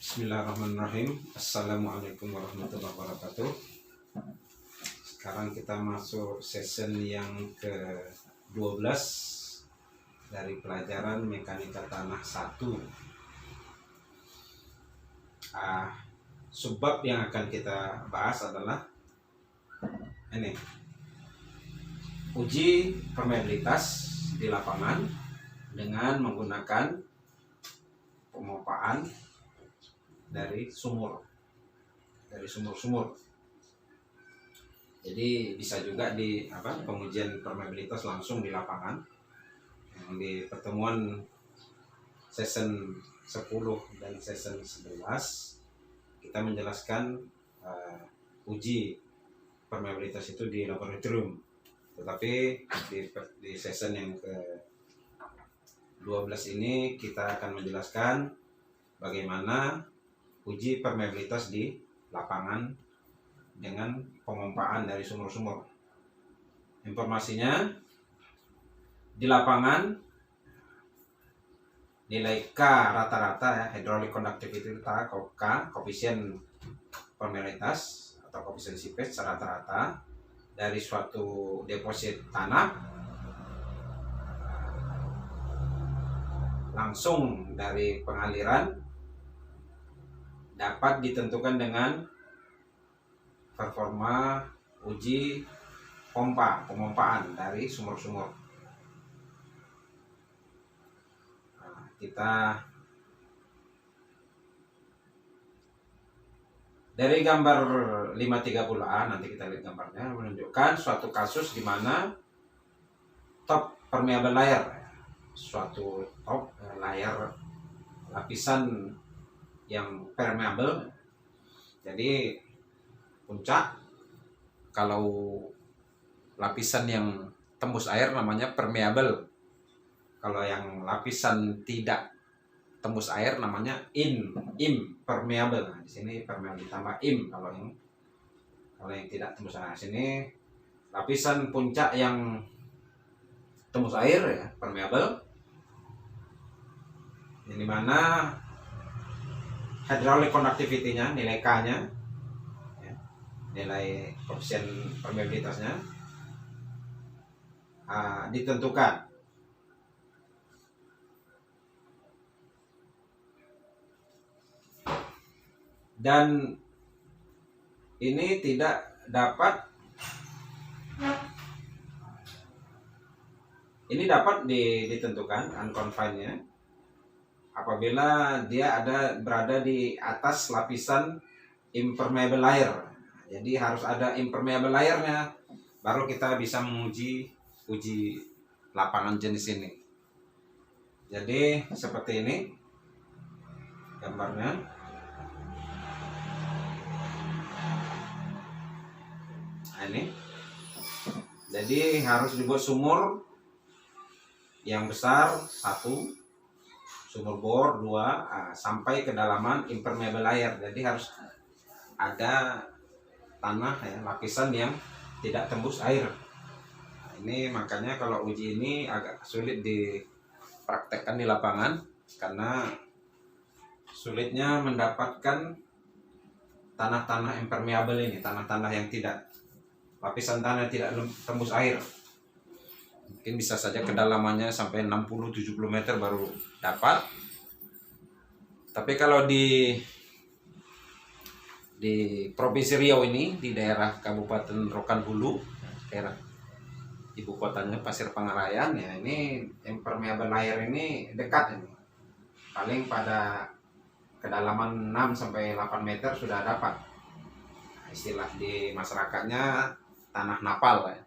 Bismillahirrahmanirrahim. Assalamualaikum warahmatullahi wabarakatuh. Sekarang kita masuk season yang ke-12 dari pelajaran Mekanika Tanah 1. Subbab yang akan kita bahas adalah ini, uji permeabilitas di lapangan dengan menggunakan pemompaan dari sumur. Jadi bisa juga di pengujian permeabilitas langsung di lapangan. Yang di pertemuan season 10 dan season 11 kita menjelaskan uji permeabilitas itu di laboratorium. Tetapi di season yang ke-12 ini kita akan menjelaskan bagaimana uji permeabilitas di lapangan dengan pemompaan dari sumur-sumur. Informasinya, di lapangan nilai K rata-rata ya, hydraulic conductivity K, koefisien permeabilitas atau koefisien seepage rata-rata dari suatu deposit tanah langsung dari pengaliran dapat ditentukan dengan performa uji pemompaan dari sumur-sumur. Kita dari gambar 530A, nanti kita lihat gambarnya, menunjukkan suatu kasus di mana top permeable layer, suatu top layer lapisan yang permeable. Jadi puncak, kalau lapisan yang tembus air namanya permeable. Kalau yang lapisan tidak tembus air namanya impermeable. Nah, di sini permeable ditambah kalau yang tidak tembus air. Sini lapisan puncak yang tembus air ya, permeable. Ini mana hydraulic conductivity-nya, nilai K-nya, ya, nilai koefisien permeabilitasnya ditentukan. Dan ini tidak dapat ditentukan unconfined-nya apabila dia berada di atas lapisan impermeable layer. Jadi harus ada impermeable layernya baru kita bisa menguji lapangan jenis ini. Jadi seperti ini gambarnya. Nah, ini. Jadi harus dibuat sumur yang besar 1, sumur bor 2, sampai kedalaman impermeable layer. Jadi harus ada tanah ya, lapisan yang tidak tembus air. Nah, ini makanya kalau uji ini agak sulit dipraktekkan di lapangan karena sulitnya mendapatkan tanah-tanah impermeable ini, tanah-tanah yang lapisan tanah yang tidak tembus air. Mungkin bisa saja kedalamannya sampai 60-70 meter baru dapat. Tapi kalau di Provinsi Riau ini, di daerah Kabupaten Rokan Hulu, daerah ibu kotanya Pasir Pangarayan, ya ini impermeable layer ini dekat ini. Paling pada kedalaman 6-8 meter sudah dapat. Nah, istilah di masyarakatnya tanah napal ya.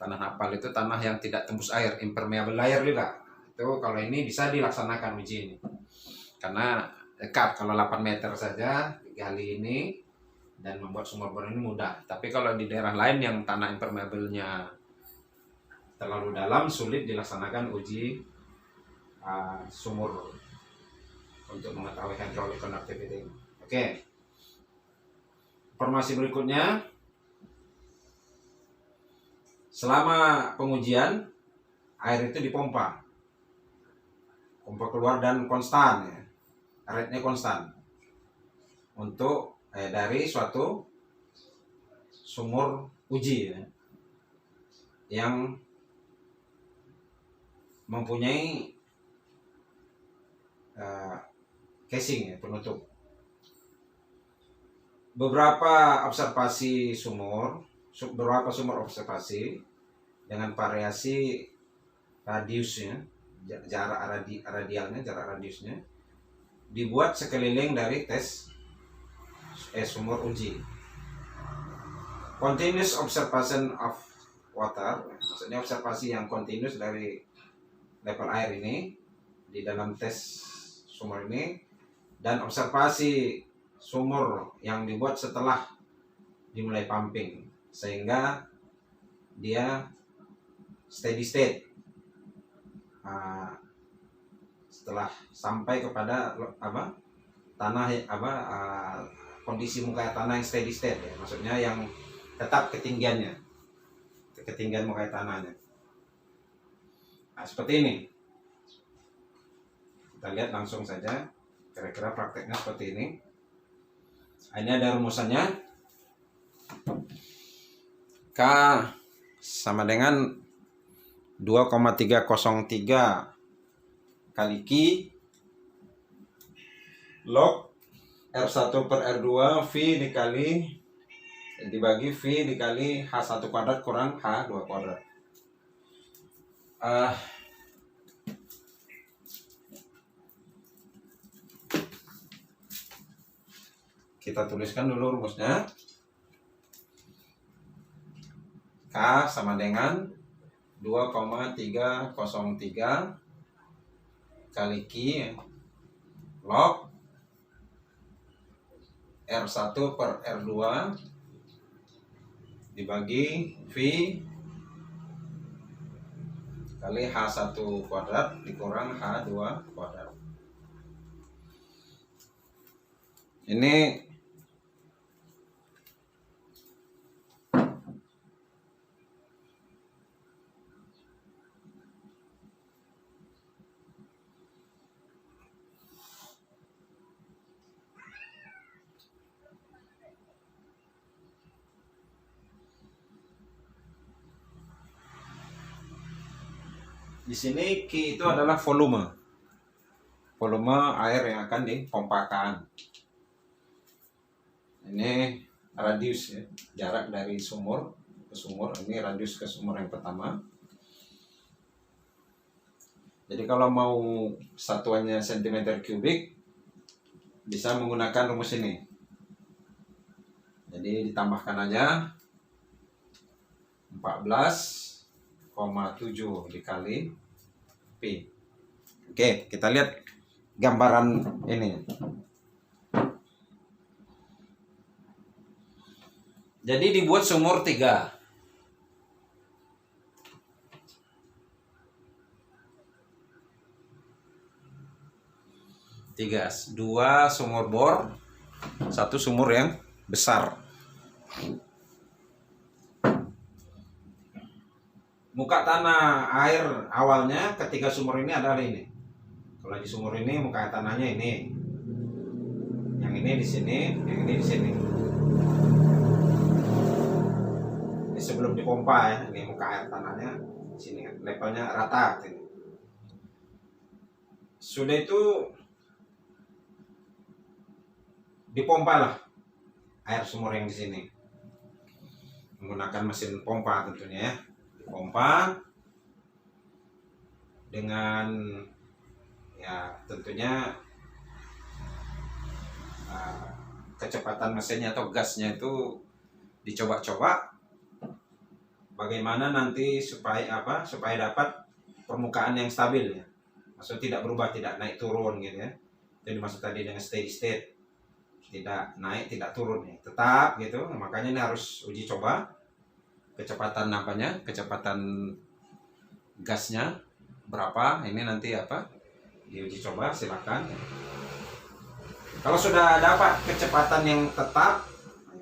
Tanah napal itu tanah yang tidak tembus air, impermeable layer juga. Itu kalau ini bisa dilaksanakan uji ini. Karena dekat, kalau 8 meter saja gali ini dan membuat sumur bor ini mudah. Tapi kalau di daerah lain yang tanah impermeable-nya terlalu dalam, sulit dilaksanakan uji sumur untuk mengetahui hydraulic conductivity. Oke. Informasi berikutnya, selama pengujian air itu dipompa keluar dan konstan ya, rate-nya konstan. untuk dari suatu sumur uji ya, yang mempunyai casing ya, penutup. Beberapa sumur observasi dengan variasi radiusnya, jarak radiusnya dibuat sekeliling dari sumur uji. Continuous observation of water, maksudnya observasi yang continuous dari level air ini di dalam tes sumur ini, dan observasi sumur yang dibuat setelah dimulai pumping sehingga dia steady state setelah sampai kepada kondisi muka tanah yang steady state ya, maksudnya yang tetap ketinggian muka tanahnya. Nah, seperti ini. Kita lihat langsung saja kira-kira prakteknya seperti ini. Ini ada rumusannya. K sama dengan 2,303 kali Q log R1 per R2 V dibagi V dikali H1 kuadrat kurang H2 kuadrat. Kita tuliskan dulu rumusnya. K sama dengan 2,303 kali Q log R1 per R2 dibagi V kali H1 kuadrat dikurang H2 kuadrat. Ini di sini Q itu adalah volume air yang akan dipompakan. Ini radius ya, jarak dari sumur ke sumur. Ini radius ke sumur yang pertama. Jadi kalau mau satuannya cm3 bisa menggunakan rumus ini. Jadi ditambahkan aja 14,7 dikali P. Oke, kita lihat gambaran ini. Jadi dibuat sumur 3. Dua sumur bor, satu sumur yang besar. Muka tanah air awalnya ketika sumur ini adalah ini. Kalau di sumur ini muka tanahnya ini. Yang ini di sini, yang ini di sini. Ini sebelum dipompa ya, ini muka air tanahnya di sini, levelnya rata ini. Sudah itu dipompa lah air sumur yang di sini menggunakan mesin pompa tentunya ya. Pompa dengan ya tentunya kecepatan mesinnya atau gasnya itu dicoba-coba bagaimana nanti supaya dapat permukaan yang stabil ya, maksudnya tidak berubah, tidak naik turun gitu ya. Jadi maksud tadi dengan steady state, tidak naik tidak turun ya, tetap gitu. Makanya ini harus uji coba kecepatan kecepatan gasnya berapa, ini nanti diuji coba, silakan. Kalau sudah dapat kecepatan yang tetap,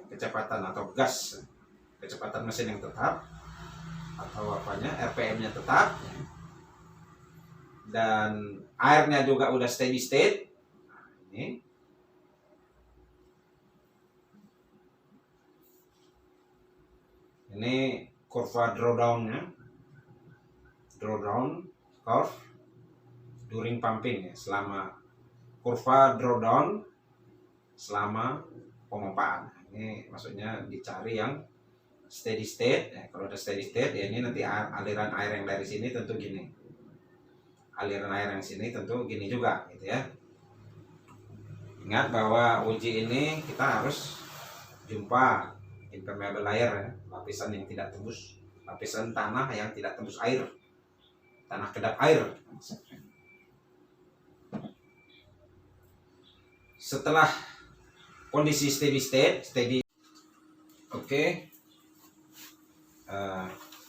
kecepatan atau gas, kecepatan mesin yang tetap atau RPM-nya tetap, dan airnya juga udah steady state, ini Ini kurva drawdown-nya, drawdown curve during pumping ya, selama kurva drawdown selama pemompaan. Ini maksudnya dicari yang steady state ya. Kalau ada steady state ya, ini nanti aliran air yang dari sini tentu gini, aliran air yang sini tentu gini juga gitu ya. Ingat bahwa uji ini kita harus jumpa impermeable layer ya, lapisan yang tidak tembus, lapisan tanah yang tidak tembus air, tanah kedap air. Setelah kondisi steady state, oke.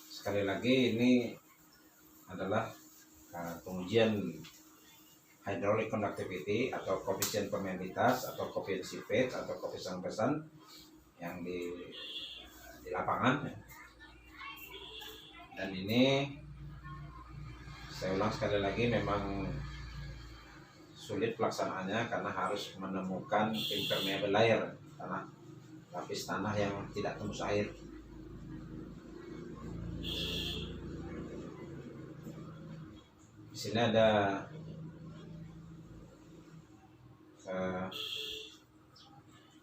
Sekali lagi ini adalah pengujian hydraulic conductivity atau koefisien permeabilitas atau koefisien seepage atau koefisien pesan yang di lapangan. Dan ini saya ulang sekali lagi, memang sulit pelaksanaannya karena harus menemukan impermeable layer, lapis tanah yang tidak tembus air. Di sini ada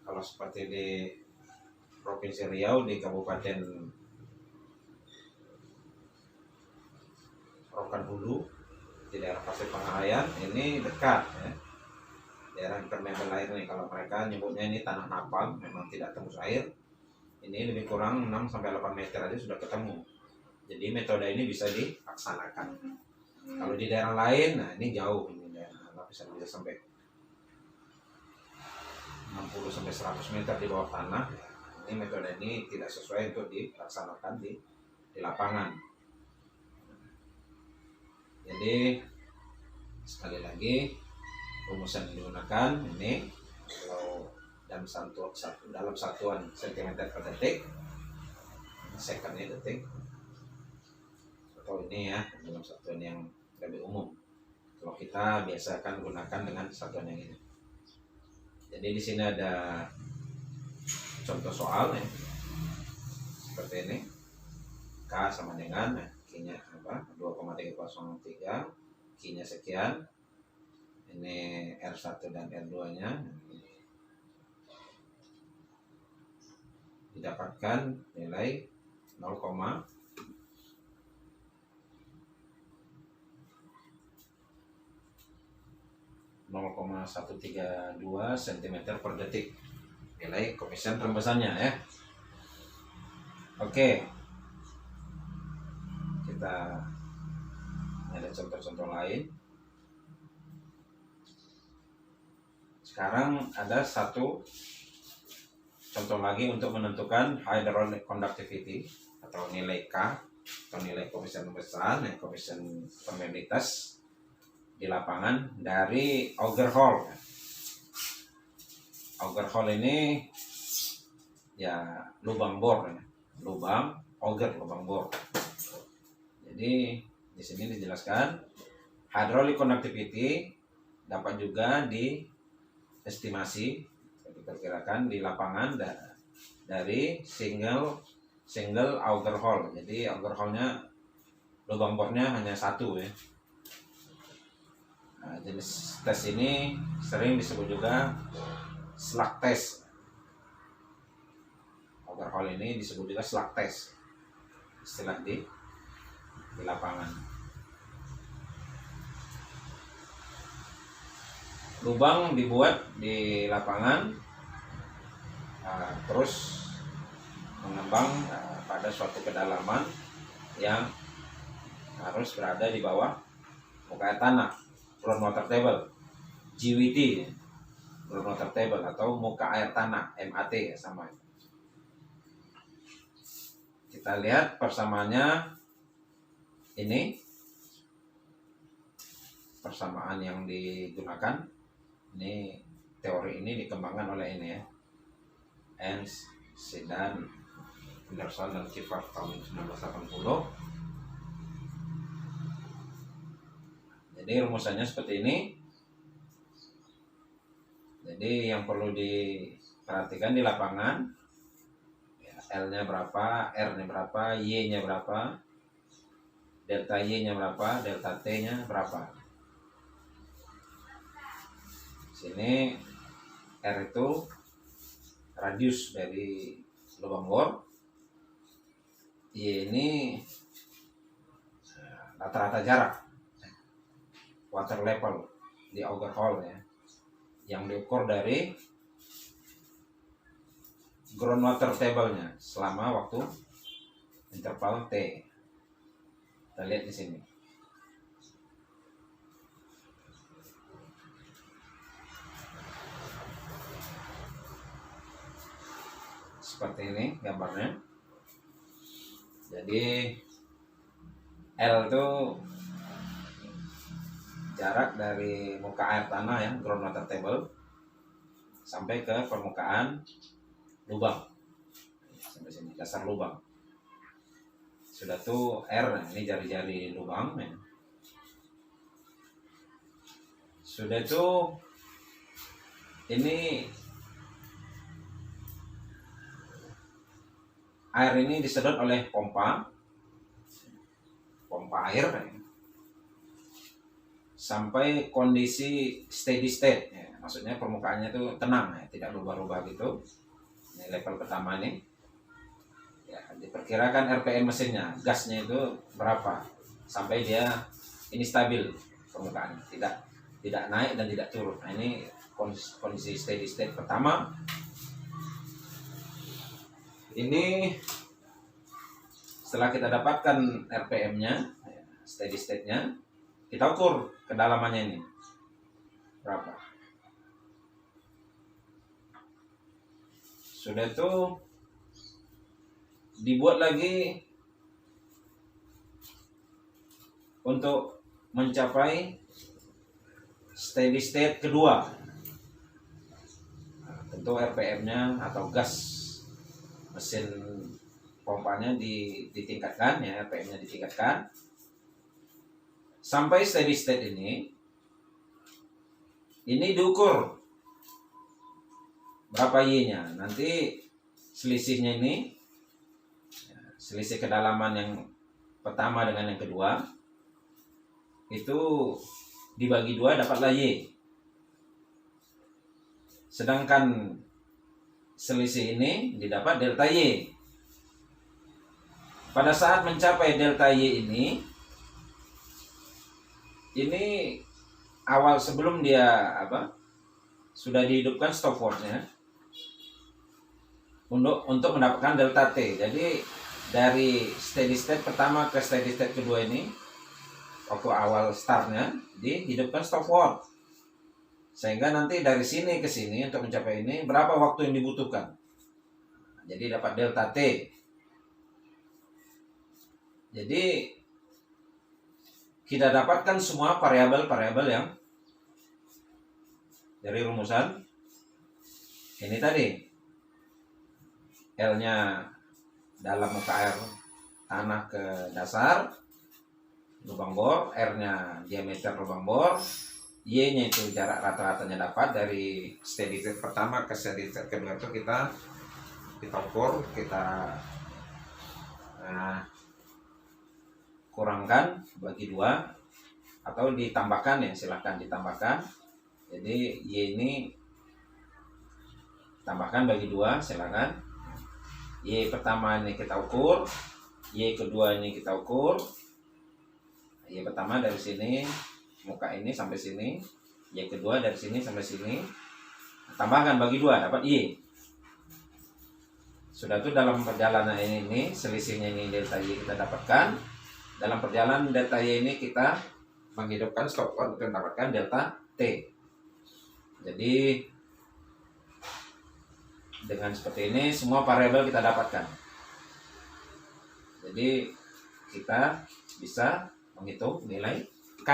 kalau seperti di Provinsi Riau, di Kabupaten Rokan Hulu, di daerah Pasir Pangarayan, ini dekat ya, daerah impermeable layer ini. Kalau mereka nyebutnya ini tanah napal, memang tidak tembus air. Ini lebih kurang 6-8 meter aja sudah ketemu. Jadi metode ini bisa dilaksanakan. Kalau di daerah lain, nah ini jauh, ini daerah lapisan bisa sampai 60-100 meter di bawah tanah. Ini metode ini tidak sesuai untuk dilaksanakan di lapangan. Jadi sekali lagi, rumusan yang digunakan ini kalau dalam satuan cm per detik, secondnya detik, atau ini ya dalam satuan yang lebih umum. Kalau kita biasakan gunakan dengan satuan yang ini. Jadi di sini ada contoh soal ya, seperti ini. K sama dengan Q-nya apa? 2,303, Q-nya sekian. Ini R1 dan R2-nya. Didapatkan nilai 0,0,132 cm per detik, nilai koefisien rembesannya ya. Oke, kita ada contoh-contoh lain. Sekarang ada satu contoh lagi untuk menentukan hydraulic conductivity atau nilai K atau nilai koefisien rembesan, koefisien permeabilitas di lapangan dari auger hole. Auger hole ini ya lubang bor ya. Lubang bor. Jadi di sini dijelaskan hydraulic conductivity dapat juga diestimasi, diperkirakan di lapangan dari single auger hole. Jadi auger hole-nya, lubang bornya hanya satu ya. Nah, jenis tes ini sering disebut juga slug test. Auger hole ini disebut juga slug test, istilah di lapangan. Lubang dibuat di lapangan, terus mengembang pada suatu kedalaman yang harus berada di bawah muka air tanah, ground water table, GWT, ground water table atau muka air tanah, MAT ya, sama. Kita lihat persamaannya. Ini persamaan yang digunakan. Ini teori ini dikembangkan oleh ini ya, Ernst, Sedan, Anderson dan Kiefer tahun 1980. Jadi rumusannya seperti ini. Jadi yang perlu diperhatikan di lapangan ya, L-nya berapa, R-nya berapa, Y-nya berapa, delta Y-nya berapa, delta T-nya berapa. Sini R itu radius dari lubang bor, Y ini rata-rata jarak water level di auger hole ya, yang diukur dari groundwater table-nya selama waktu interval T. Kita lihat di sini. Seperti ini gambarnya. Jadi L itu jarak dari muka air tanah ya, groundwater table, sampai ke permukaan lubang. Sampai sini dasar lubang. Sudah tuh R, ini jari-jari lubang ya. Sudah tuh ini air ini disedot oleh pompa air ya, sampai kondisi steady state ya. Maksudnya permukaannya itu tenang ya, tidak berubah-ubah gitu. Ini level pertama nih. Ya, diperkirakan RPM mesinnya, gasnya itu berapa sampai dia ini stabil permukaannya, tidak naik dan tidak turun. Nah, ini kondisi steady state pertama. Ini setelah kita dapatkan RPM-nya, steady state-nya, kita ukur kedalamannya ini berapa. Sudah itu dibuat lagi untuk mencapai steady state kedua. Nah, tentu RPM-nya atau gas mesin pompanya ditingkatkan ya, RPM-nya ditingkatkan sampai steady state ini diukur berapa Y-nya. Nanti selisihnya ini, selisih kedalaman yang pertama dengan yang kedua itu dibagi 2 dapatlah Y. Sedangkan selisih ini didapat delta Y. Pada saat mencapai delta Y ini awal sebelum dia sudah dihidupkan stopwatch-nya untuk mendapatkan delta T. Jadi dari steady state pertama ke steady state kedua ini, waktu awal startnya dihidupkan stopwatch, sehingga nanti dari sini ke sini untuk mencapai ini berapa waktu yang dibutuhkan. Jadi dapat delta T. Jadi kita dapatkan semua variabel-variabel yang dari rumusan ini tadi. L-nya dalam muka air tanah ke dasar lubang bor, R-nya diameter lubang bor, Y-nya itu jarak rata-ratanya dapat dari steady state pertama ke steady state kedua. Itu kita ukur, kita kurangkan bagi 2 atau ditambahkan ya, silahkan ditambahkan. Jadi Y ini tambahkan bagi 2, silahkan. Y pertama ini kita ukur, Y kedua ini kita ukur. Y pertama dari sini, muka ini sampai sini, Y kedua dari sini sampai sini. Tambahkan bagi 2 dapat Y. Sudah itu dalam perjalanan ini selisihnya ini delta Y kita dapatkan. Dalam perjalanan delta Y ini kita menghidupkan stopwatch untuk mendapatkan delta T. Jadi dengan seperti ini semua variabel kita dapatkan. Jadi kita bisa menghitung nilai K.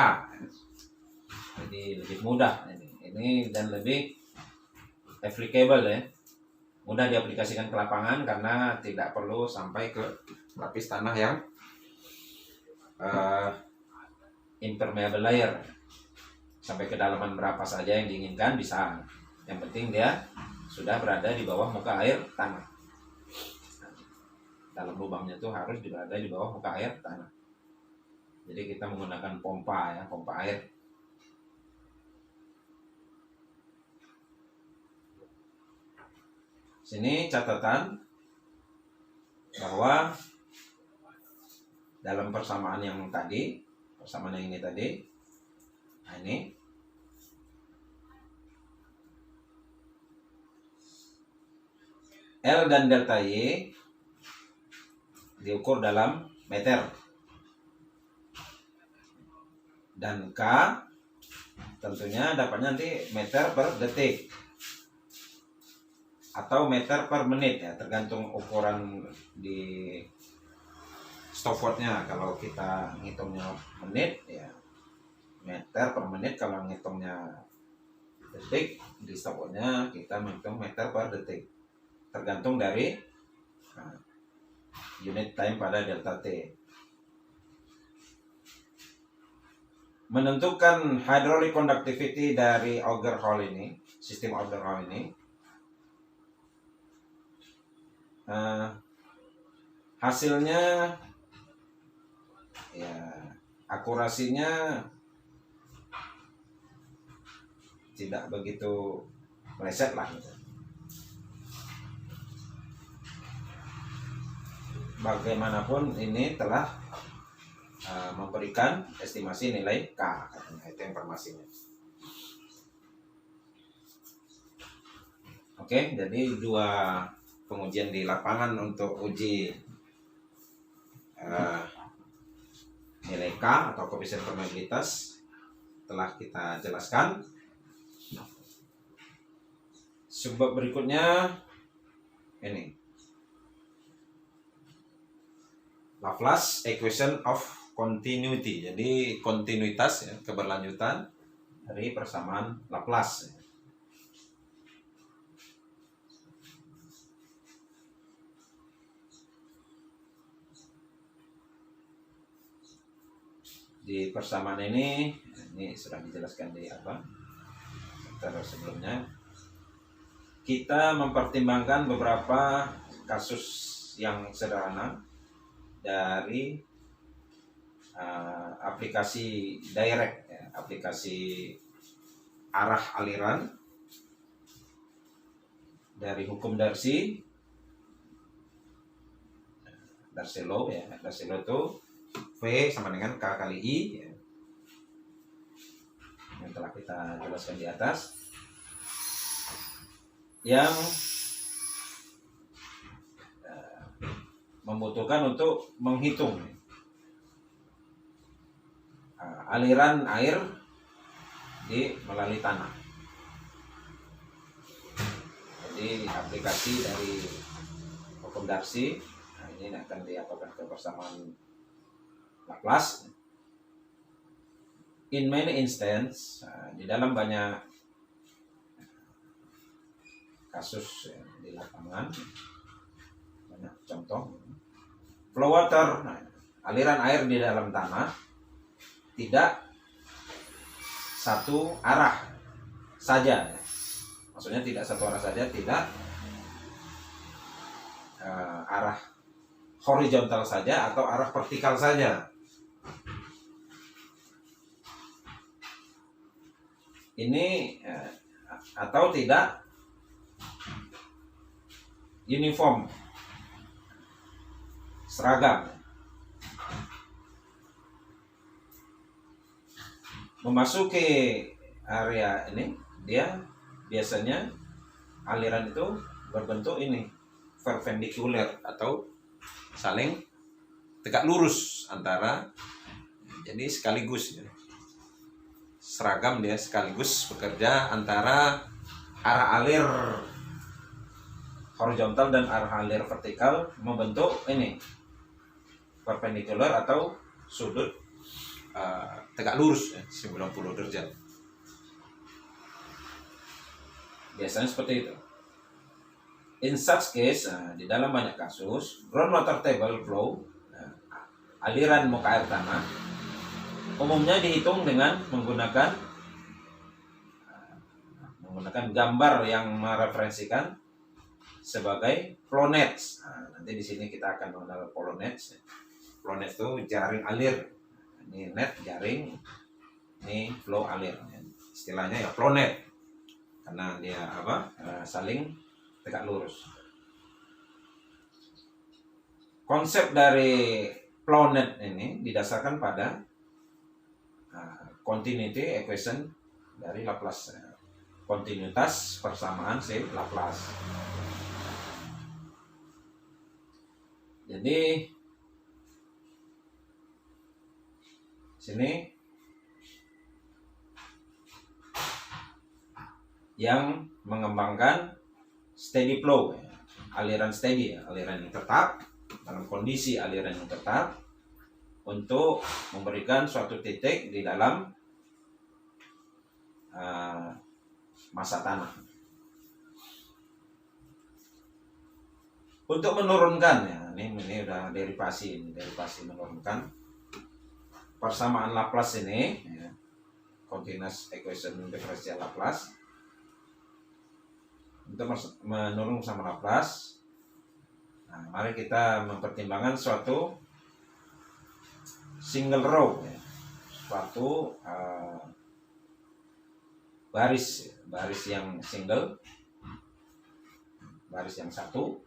Jadi lebih mudah ini dan lebih applicable ya. Mudah diaplikasikan ke lapangan karena tidak perlu sampai ke lapis tanah yang impermeable layer. Sampai kedalaman berapa saja yang diinginkan bisa. Yang penting dia sudah berada di bawah muka air tanah. dalam lubangnya itu harus berada di bawah muka air tanah. Jadi kita menggunakan pompa ya, pompa air. Sini catatan bahwa dalam persamaan yang tadi, persamaan yang ini tadi, nah ini L dan delta Y diukur dalam meter, dan K tentunya dapatnya nanti meter per detik atau meter per menit ya, tergantung ukuran di stopwatchnya. Kalau kita ngitungnya menit ya meter per menit, kalau ngitungnya detik di stopwatchnya kita menghitung meter per detik, tergantung dari unit time pada delta T. Menentukan hydraulic conductivity dari auger hole ini, sistem auger hole ini, hasilnya ya akurasinya tidak begitu meleset lah gitu. Bagaimanapun ini telah memberikan estimasi nilai K, itu informasinya. Oke, jadi 2 pengujian di lapangan untuk uji nilai K atau koefisien permeabilitas telah kita jelaskan. Sebab berikutnya ini Laplace equation of continuity, jadi kontinuitas ya, keberlanjutan dari persamaan Laplace. Di persamaan ini sudah dijelaskan di chapter sebelumnya. Kita mempertimbangkan beberapa kasus yang sederhana dari aplikasi direct ya, aplikasi arah aliran dari hukum Darcy law ya. Darcy law itu V sama dengan K kali I ya, yang telah kita jelaskan di atas, yang membutuhkan untuk menghitung aliran air melalui tanah. Jadi aplikasi dari hukum Darcy, ini akan diapakan ke persamaan Laplace. In many instances, di dalam banyak kasus di lapangan, banyak contoh, flow water, aliran air di dalam tanah tidak satu arah saja, maksudnya tidak satu arah saja, tidak arah horizontal saja atau arah vertikal saja. Ini atau tidak uniform, seragam. Memasuki area ini, dia biasanya aliran itu berbentuk ini, perpendicular atau saling tegak lurus antara, jadi sekaligus ya. Seragam dia sekaligus bekerja antara arah alir horizontal dan arah alir vertikal, membentuk ini perpendicular atau sudut tegak lurus ya, 90 derajat. Biasanya seperti itu. In such case, di dalam banyak kasus, groundwater table flow, aliran muka air tanah, umumnya dihitung dengan menggunakan gambar yang mereferensikan sebagai flow nets. Nah, nanti di sini kita akan mengenal flow nets. Flow nets itu jaring alir. Ini net jaring, ini flow alir. Istilahnya ya flow net karena dia saling tegak lurus. Konsep dari flow net ini didasarkan pada continuity equation dari Laplace, kontinuitas persamaan si Laplace. Jadi sini yang mengembangkan steady flow, aliran steady, aliran yang tetap dalam kondisi aliran yang tetap untuk memberikan suatu titik di dalam masa tanah. Untuk menurunkan ya, ini udah derivasi menurunkan persamaan Laplace ini, ya, continuous equation diferensial Laplace. Untuk menurun sama Laplace, nah, mari kita mempertimbangkan suatu single row, ya, suatu baris yang single, baris yang satu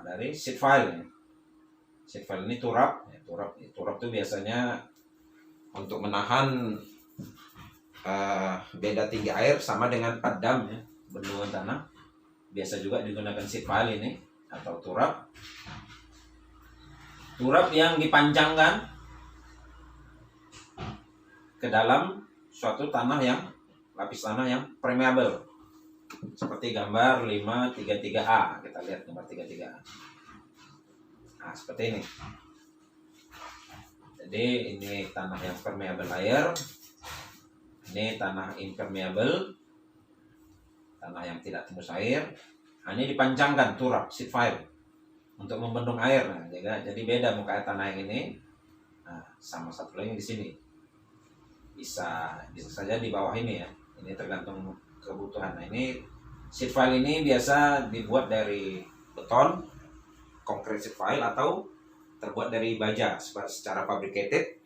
dari sheet file. Ya. Sheet file ini turap, ya, turap itu biasanya untuk menahan beda tinggi air sama dengan padam, ya, bendungan tanah. Biasa juga digunakan sheet file ini atau turap yang dipanjangkan ke dalam suatu tanah yang lapis tanah yang permeable seperti gambar 533A. Kita lihat gambar 33A. Nah, seperti ini. Jadi ini tanah yang permeable air, ini tanah impermeable, tanah yang tidak tembus air. Nah, ini dipanjangkan turap sheet file untuk membendung air. Nah, jadi beda muka air tanah yang ini. Nah, sama satu lagi di sini. Bisa saja di bawah ini, ya. Ini tergantung kebutuhan. Nah, ini sheet file ini biasa dibuat dari beton, concrete sheet file, atau terbuat dari baja secara fabricated.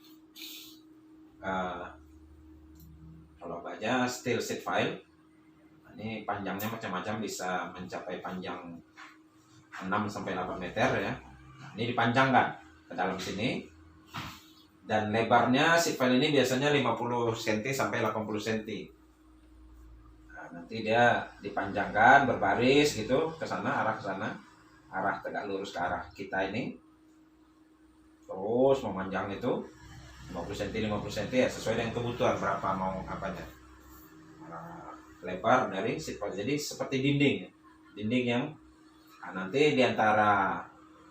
Kalau baja steel sheet file, ini panjangnya macam-macam, bisa mencapai panjang 6-8 meter, ya. Nah, ini dipanjangkan ke dalam sini, dan lebarnya sheet file ini biasanya 50 cm sampai 80 cm. Nah, nanti dia dipanjangkan berbaris gitu ke sana, arah tegak lurus ke arah kita ini, terus memanjang itu 50 cm ya, sesuai dengan kebutuhan berapa mau apanya. Lebar dari sheet file, jadi seperti dinding yang nanti diantara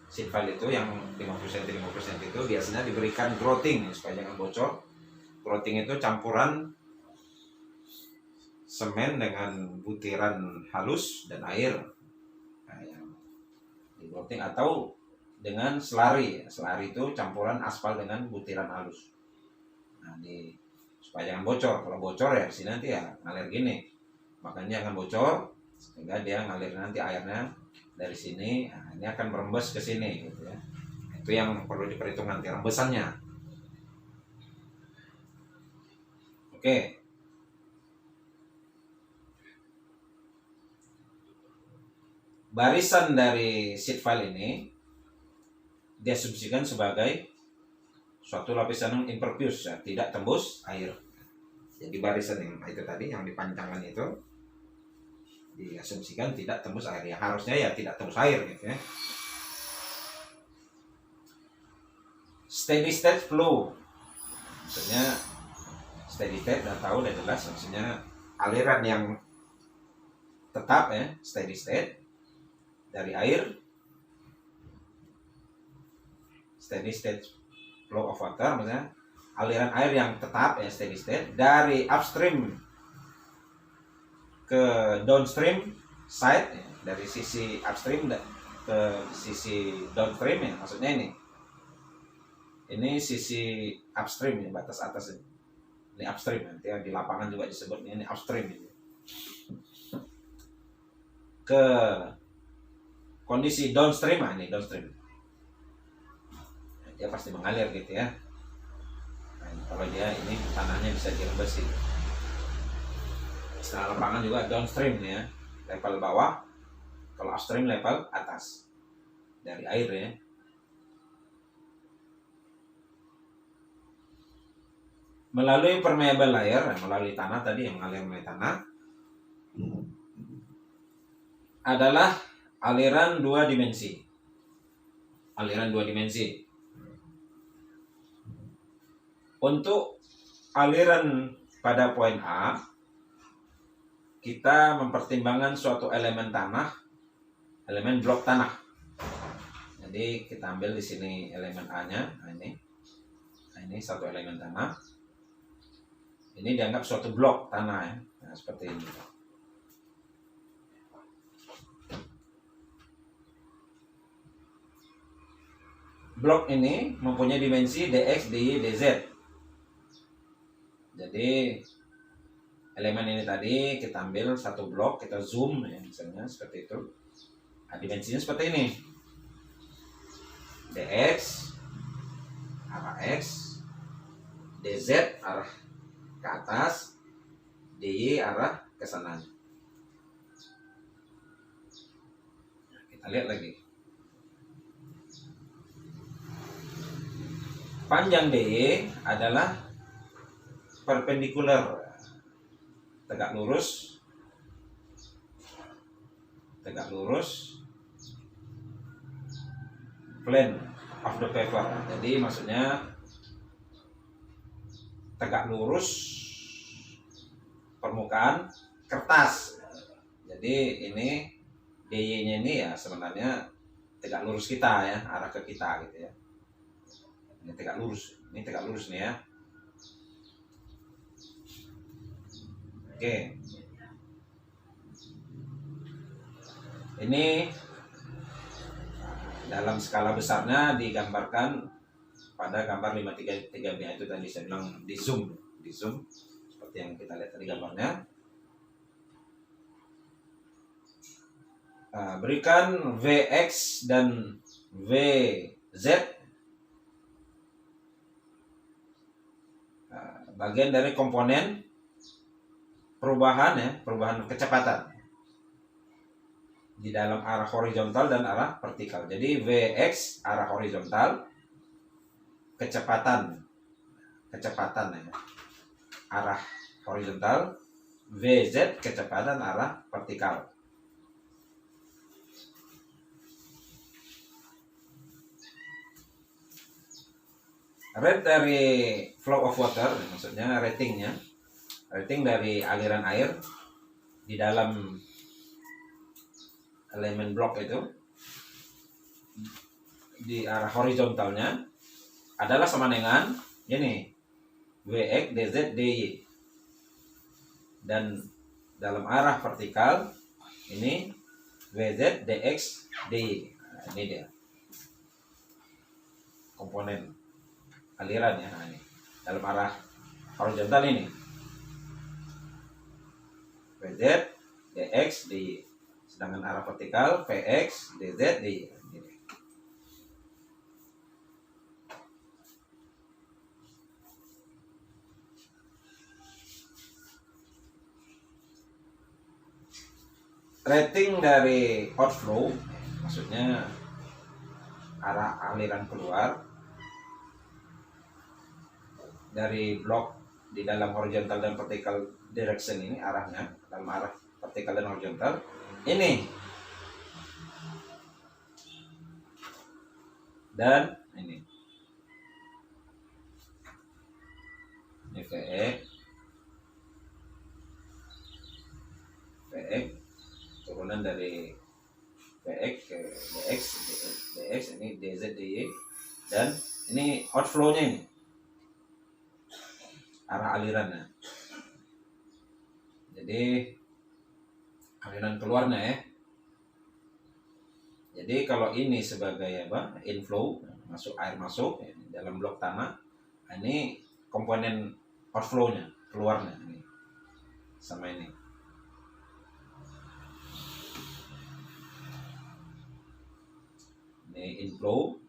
sheet file itu yang 50 cm itu biasanya diberikan grouting, ya, supaya jangan bocor. Grouting itu campuran semen dengan butiran halus dan air. Nah, yang di grouting atau dengan selari. Selari itu campuran aspal dengan butiran halus. Nah, supaya jangan bocor. Kalau bocor ya sini nanti ya ngalir gini. Makanya jangan bocor sehingga dia ngalir nanti airnya dari sini. Nah, ini akan merembes ke sini gitu, ya. Itu yang perlu diperhitungkan nanti rembesannya. Oke. Barisan dari sheet file ini diasumsikan sebagai suatu lapisan yang impervious, ya, tidak tembus air. Jadi barisan yang itu tadi yang dipanjangkan itu diasumsikan tidak tembus air, ya harusnya ya tidak tembus air gitu, ya. Steady state flow, maksudnya steady state udah tahu, udah jelas, maksudnya aliran yang tetap, ya, steady state dari air. Steady state flow of water, maksudnya aliran air yang tetap, ya, steady state dari upstream ke downstream side, ya, dari sisi upstream ke sisi downstream, ya, maksudnya ini sisi upstream, ya, batas atas ini upstream, nanti di lapangan juga disebutnya ini upstream ini. ke kondisi downstream, nah ini downstream, dia pasti mengalir gitu ya. Nah, kalau dia ini tanahnya bisa dirembesi. Istilah lapangan juga downstream ya, level bawah. Kalau upstream level atas dari air ya. Melalui permeable layer, melalui tanah tadi yang mengalir melalui tanah, adalah aliran dua dimensi. Aliran dua dimensi. Untuk aliran pada poin A, kita mempertimbangkan suatu elemen tanah, elemen blok tanah. Jadi kita ambil di sini elemen A-nya, nah ini satu elemen tanah. Ini dianggap suatu blok tanah ya, nah, seperti ini. Blok ini mempunyai dimensi dx, dy, dz. Jadi elemen ini tadi kita ambil satu blok, kita zoom ya, misalnya seperti itu. Nah, dimensinya seperti ini. dx arah x, dz arah ke atas, dy arah ke sana. Kita lihat lagi. Panjang dy adalah perpendikular, tegak lurus, plane of the paper. Jadi maksudnya tegak lurus permukaan kertas. Jadi ini dy-nya ini ya sebenarnya tegak lurus kita ya, arah ke kita gitu ya. Ini tegak lurus nih ya. Oke. Ini dalam skala besarnya digambarkan pada gambar 533B itu tadi saya bilang di zoom seperti yang kita lihat tadi gambarnya. Berikan Vx dan Vz bagian dari komponen perubahan kecepatan di dalam arah horizontal dan arah vertikal. Jadi Vx arah horizontal, kecepatan ya, arah horizontal, Vz kecepatan arah vertikal. Rate dari flow of water, maksudnya rating dari aliran air di dalam elemen blok itu di arah horizontalnya adalah sama dengan ini Vx dz dy, dan dalam arah vertikal ini Vz dx dy. Nah, ini dia komponen aliran ya. Nah, ini dalam arah horizontal ini Vz dx dy, sedangkan arah vertikal Vx dz dy. Rating dari outflow, maksudnya arah aliran keluar dari blok di dalam horizontal dan vertical direction ini, arahnya dalam arah vertikal dan horizontal ini, dan ini Vx turunan dari Vx ke dx ini dz dy, dan ini outflow-nya ini arah alirannya. Jadi aliran keluarnya ya. Jadi kalau ini sebagai inflow, air masuk ya, dalam blok tanah, ini komponen outflow-nya, keluarnya ini sama ini. inflow,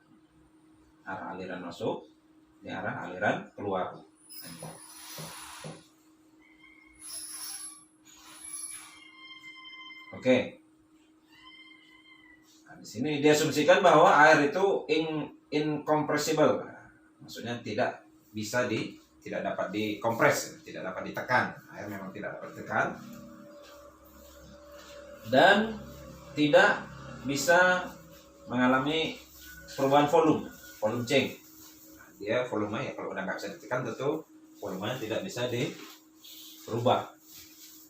arah aliran masuk, ini arah aliran keluar. Oke. Nah, di sini diasumsikan bahwa air itu incompressible. Maksudnya tidak dapat dikompres, tidak dapat ditekan. Air memang tidak dapat ditekan dan tidak bisa mengalami perubahan volume change. Dia volume ya kalau udah nggak bisa ditekan tentu volumenya tidak bisa berubah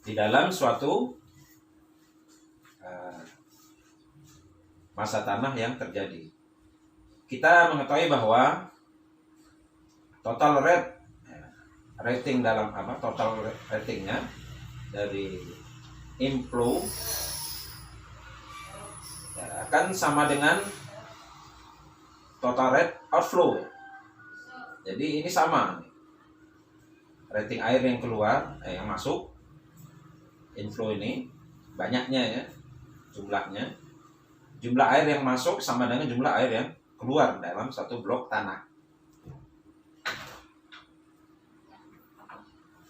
di dalam suatu masa tanah yang terjadi. Kita mengetahui bahwa total rating dalam total ratingnya dari inflow akan sama dengan total rate outflow. Jadi ini sama. Rating air yang keluar, yang masuk, inflow ini banyaknya ya, jumlahnya. Jumlah air yang masuk sama dengan jumlah air yang keluar dalam satu blok tanah.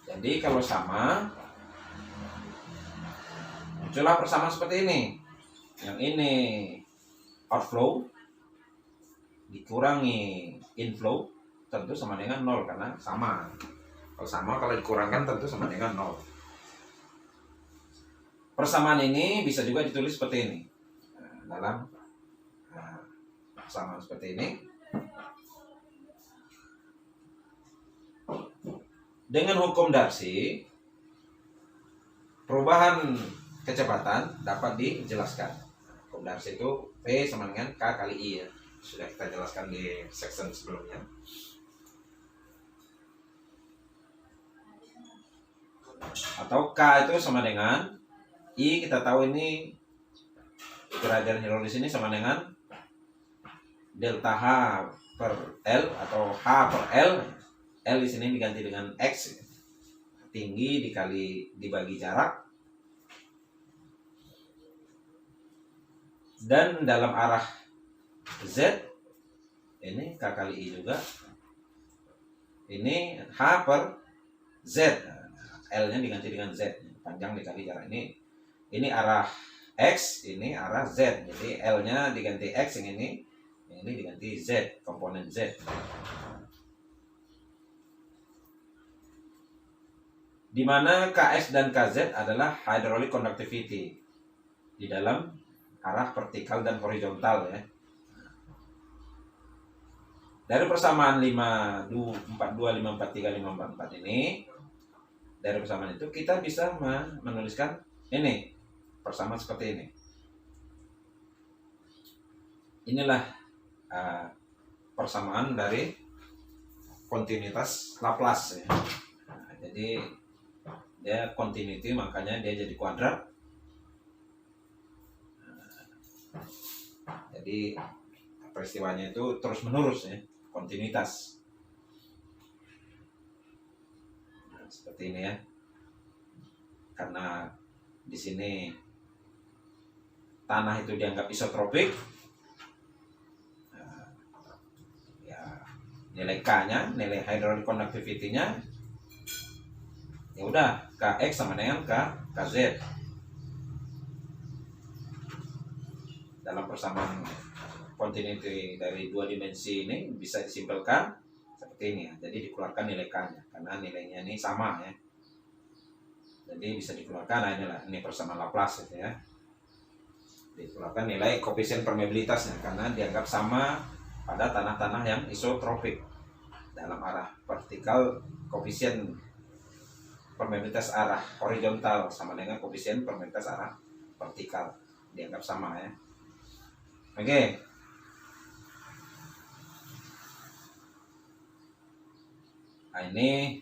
Jadi kalau sama, muncullah persamaan seperti ini. Yang ini outflow dikurangi inflow tentu sama dengan 0 karena sama. Kalau dikurangkan tentu sama dengan 0. Persamaan ini bisa juga ditulis seperti ini. Dalam persamaan seperti ini. Dengan hukum Darcy, perubahan kecepatan dapat dijelaskan. Hukum Darcy itu P sama dengan K kali I ya. Sudah kita jelaskan di section sebelumnya. Atau K itu sama dengan I, kita tahu ini derajat hidrolis ini sama dengan delta H per L atau H per L. L di sini diganti dengan X, tinggi dibagi jarak, dan dalam arah Z ini K kali I juga, ini H per Z, L nya diganti dengan Z, panjang dikali jarak. Ini arah X, ini arah Z, jadi L nya diganti X, yang ini diganti Z, komponen Z. Di mana Kx dan Kz adalah hydraulic conductivity di dalam arah vertikal dan horizontal ya. Dari persamaan 542, 543, 544 ini, dari persamaan itu kita bisa menuliskan ini persamaan seperti ini. Inilah persamaan dari kontinuitas Laplace ya. Jadi dia continuity, makanya dia jadi kuadrat. Jadi peristiwanya itu terus menerus ya, kontinuitas. Nah, seperti ini ya. Karena di sini tanah itu dianggap isotropik, ya nilai K-nya, nilai hydraulic conductivity-nya, ya udah Kx sama dengan Kz. Dalam persamaan continuity dari dua dimensi ini bisa disimpulkan seperti ini ya. Jadi dikeluarkan nilai K-nya karena nilainya ini sama ya. Jadi bisa dikeluarkan, nah inilah ini persamaan Laplace gitu ya. Dikeluarkan nilai koefisien permeabilitasnya karena dianggap sama pada tanah-tanah yang isotropik. Dalam arah vertikal, koefisien permeabilitas arah horizontal sama dengan koefisien permeabilitas arah vertikal, dianggap sama ya. Oke. Nah, ini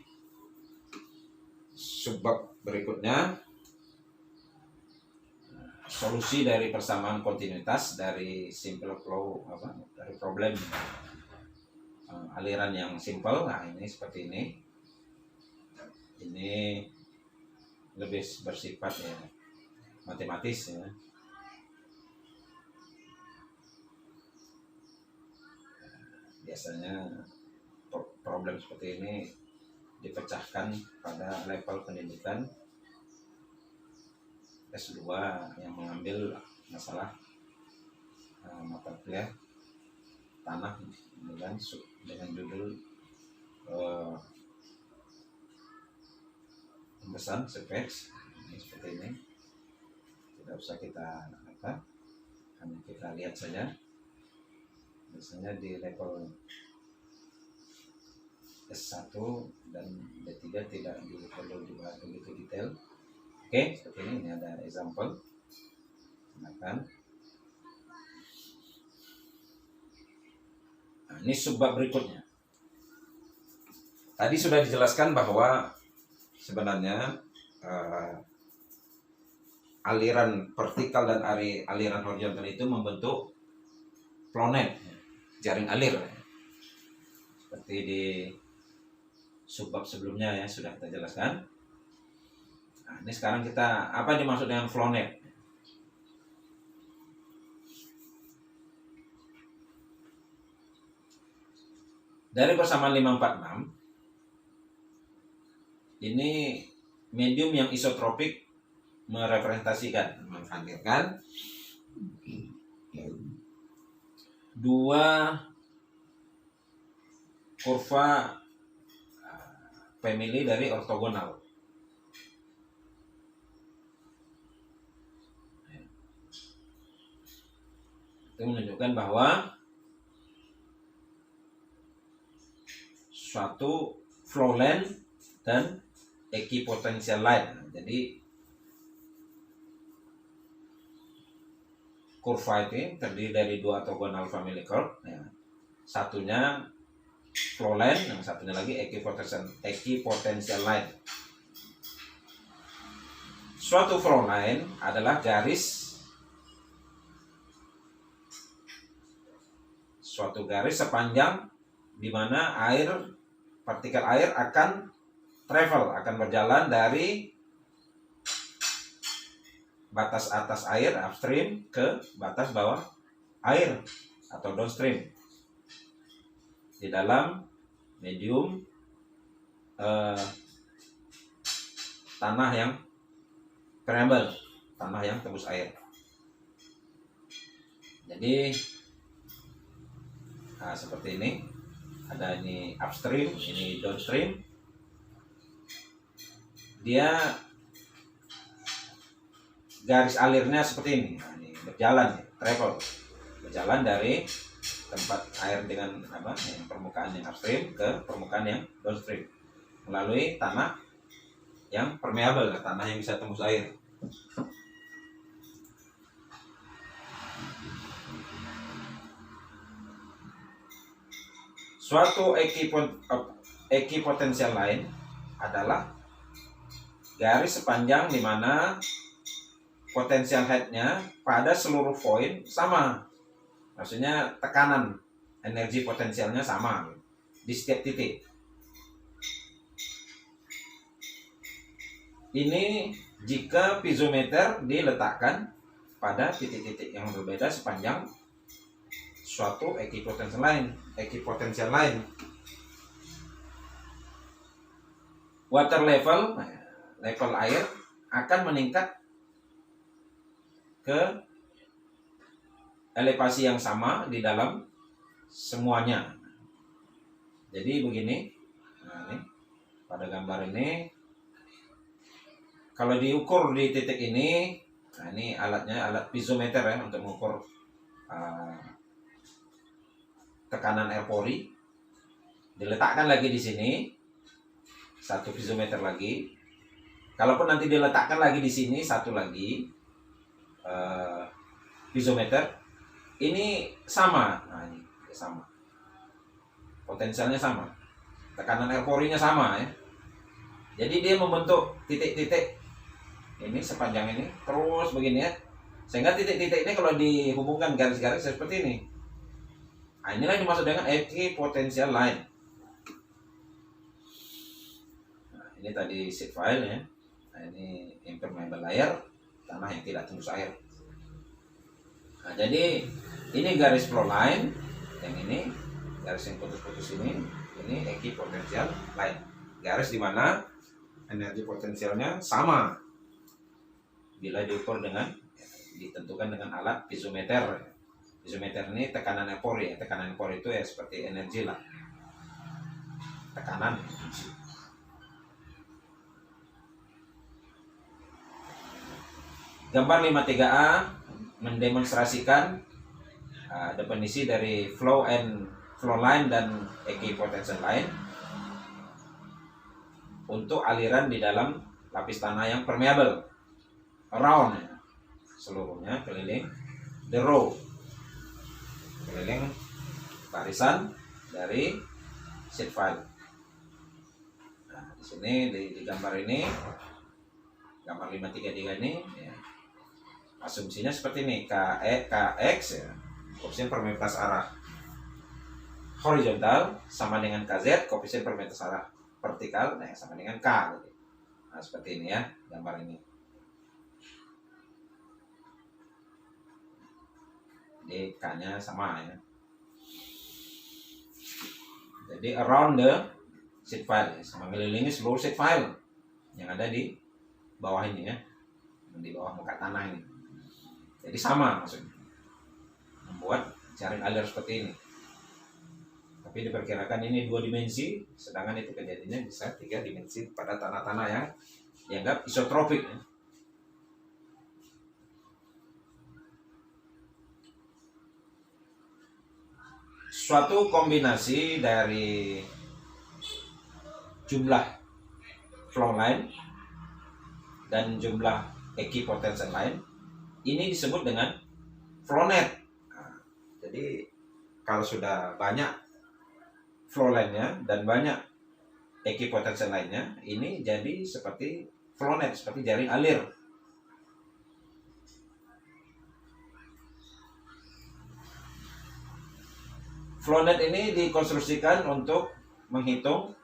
subbab berikutnya, solusi dari persamaan kontinuitas dari simple flow dari problem aliran yang simple. Nah, ini seperti ini. Ini lebih bersifat ya matematis ya. biasanya problem seperti ini dipecahkan pada level pendidikan S2 yang mengambil masalah mata kuliah tanah dengan judul pembesaran surface seperti ini. Tidak usah kita hanya kita lihat saja. Biasanya di level S1 dan D3 tidak perlu dibahas begitu detail. Oke, seperti ini ada example. Silakan. Nah, ini subbab berikutnya. Tadi sudah dijelaskan bahwa sebenarnya aliran vertikal dan aliran horizontal itu membentuk flownet, jaring alir. Seperti di subbab sebelumnya ya sudah kita jelaskan. Nah, ini sekarang kita apa dimaksud dengan flownet? Dari persamaan 546 ini medium yang isotropik merepresentasikan, menghadirkan dua kurva family dari ortogonal. Itu menunjukkan bahwa suatu flow line dan equipotential line. Jadi kurva itu terdiri dari dua orthogonal family curve. Ya. Satunya flow line, yang satunya lagi equipotential line. Suatu flow line adalah suatu garis sepanjang di mana partikel air akan berjalan dari batas atas air upstream ke batas bawah air atau downstream di dalam medium tanah yang permeable, tanah yang tembus air. Jadi seperti ini, ada ini upstream, ini downstream. Dia garis alirnya seperti ini. Nah, ini berjalan dari tempat air dengan yang permukaan yang upstream ke permukaan yang downstream melalui tanah yang permeable, tanah yang bisa tembus air. Suatu equipotential line adalah garis sepanjang di mana potensial head-nya pada seluruh point sama. Maksudnya tekanan energi potensialnya sama di setiap titik. Ini jika piezometer diletakkan pada titik-titik yang berbeda sepanjang suatu equipotential line. Water level air akan meningkat ke elevasi yang sama di dalam semuanya. Jadi begini, ini pada gambar ini, kalau diukur di titik ini, ini alat piezometer ya untuk mengukur tekanan air pori. Diletakkan lagi di sini satu piezometer lagi. Kalaupun nanti diletakkan lagi di sini satu lagi piezometer, ini sama. Nah, ini sama. Potensialnya sama. Tekanan air porinya sama ya. Jadi dia membentuk titik-titik ini sepanjang ini terus begini ya. Sehingga titik-titik ini kalau dihubungkan garis-garis seperti ini. Nah, inilah yang dimaksud dengan equipotential line. Nah, ini tadi sheet file ya. Nah, ini impermeable layer, tanah yang tidak tembus air. Nah, jadi ini garis flow line, yang ini garis yang putus-putus ini ekipotensial line, garis di mana energi potensialnya sama bila diukur dengan ditentukan dengan alat piezometer. Piezometer ini tekanan epori ya, tekanan epori itu ya seperti energi lah, tekanan. Gambar 53A mendemonstrasikan definisi dari flow line dan equipotential line untuk aliran di dalam lapis tanah yang permeable around ya, seluruhnya keliling the row, keliling barisan dari sheet file. Nah, di sini di gambar ini, gambar 533 ini ya, asumsinya seperti ini, Kx ya, koefisien permeabilitas arah horizontal sama dengan Kz, koefisien permeabilitas arah vertikal sama dengan K gitu. Nah, seperti ini ya gambar ini. Jadi K-nya sama ya. Jadi around the sheet file ya, mengelilingi seluruh sheet file yang ada di bawah ini ya, di bawah muka tanah ini. Jadi sama maksudnya, membuat jaring alir seperti ini. Tapi diperkirakan ini 2 dimensi, sedangkan itu kejadiannya bisa 3 dimensi pada tanah-tanah yang dianggap isotropik ya. Suatu kombinasi dari jumlah flow line dan jumlah equipotential line ini disebut dengan flow net. Nah, jadi kalau sudah banyak flow line-nya dan banyak equipotential line-nya, ini jadi seperti flow net, seperti jaring alir. Flow net ini dikonstruksikan untuk menghitung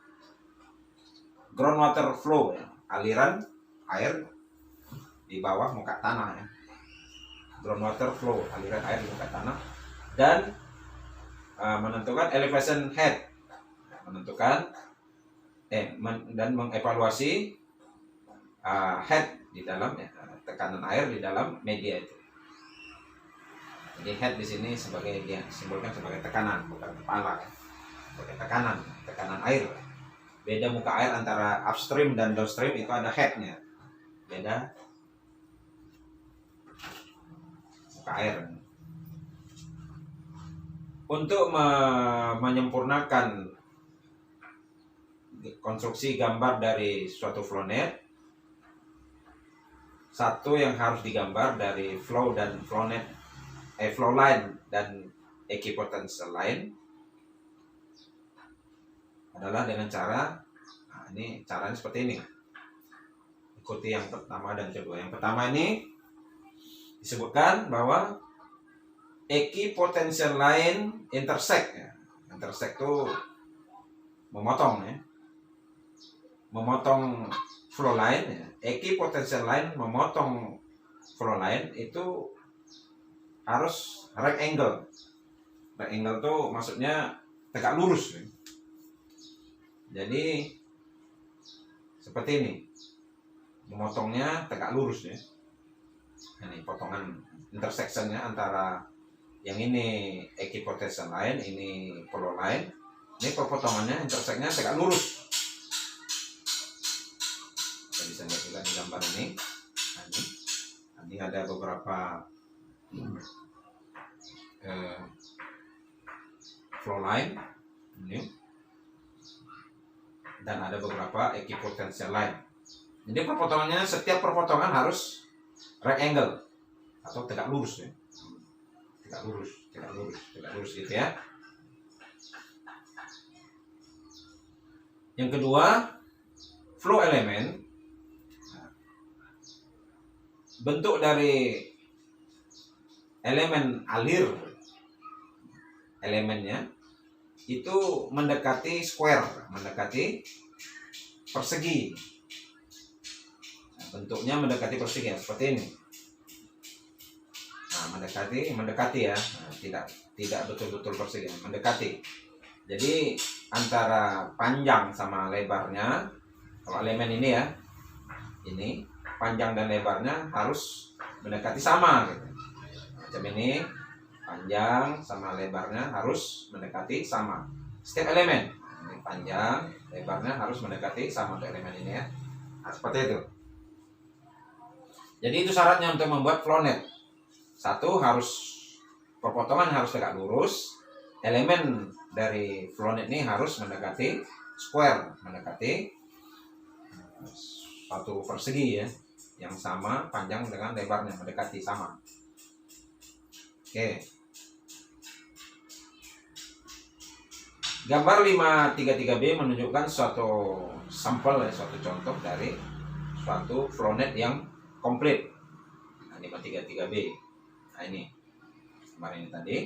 groundwater flow ya, aliran air di bawah muka tanah ya. Groundwater flow, aliran air di muka tanah, dan menentukan elevation head, menentukan dan mengevaluasi head di dalam ya, tekanan air di dalam media itu. Jadi head di sini sebagai dia simbolkan sebagai tekanan, bukan kepala ya. Sebagai tekanan air. Beda muka air antara upstream dan downstream itu ada headnya. Beda muka air. Untuk menyempurnakan konstruksi gambar dari suatu flow net, satu yang harus digambar dari flow line dan equipotential line adalah dengan cara, nah ini caranya seperti ini. Ikuti yang pertama dan kedua. Yang pertama ini disebutkan bahwa equipotential line intersect ya. Intersect itu memotong ya. Memotong flow line ya. Equipotential line memotong flow line itu harus right angle. Right angle itu maksudnya tegak lurus ya. Jadi seperti ini. Memotongnya tegak lurus ya. Ini potongan intersectionnya antara yang ini equipotential line, ini flow line. Ini perpotongannya intersectnya tegak lurus. Kita bisa lihat juga di gambar ini. Nah, ini ada beberapa flow line ini, dan ada beberapa equipotential line. Jadi perpotongannya, setiap perpotongan harus right angle atau tegak lurus ya. Tegak lurus gitu ya. Yang kedua, flow element. Bentuk dari elemen alir, elemennya itu mendekati square, mendekati persegi. Bentuknya mendekati persegi ya, seperti ini. Nah, mendekati ya, nah, tidak betul-betul persegi, mendekati. Jadi antara panjang sama lebarnya, kalau elemen ini ya, ini panjang dan lebarnya harus mendekati sama gitu. Macam ini, panjang sama lebarnya harus mendekati sama. Setiap elemen, ini panjang, lebarnya harus mendekati sama untuk elemen ini ya. Nah, seperti itu. Jadi itu syaratnya untuk membuat flownet. Satu, harus perpotongan harus tegak lurus. Elemen dari flownet ini harus mendekati square, mendekati satu persegi ya, yang sama panjang dengan lebarnya, mendekati sama. Oke. Gambar 533B menunjukkan suatu sampel, suatu contoh dari suatu flownet yang komplit. Nah, 533B. Nah, ini kemarin ini tadi.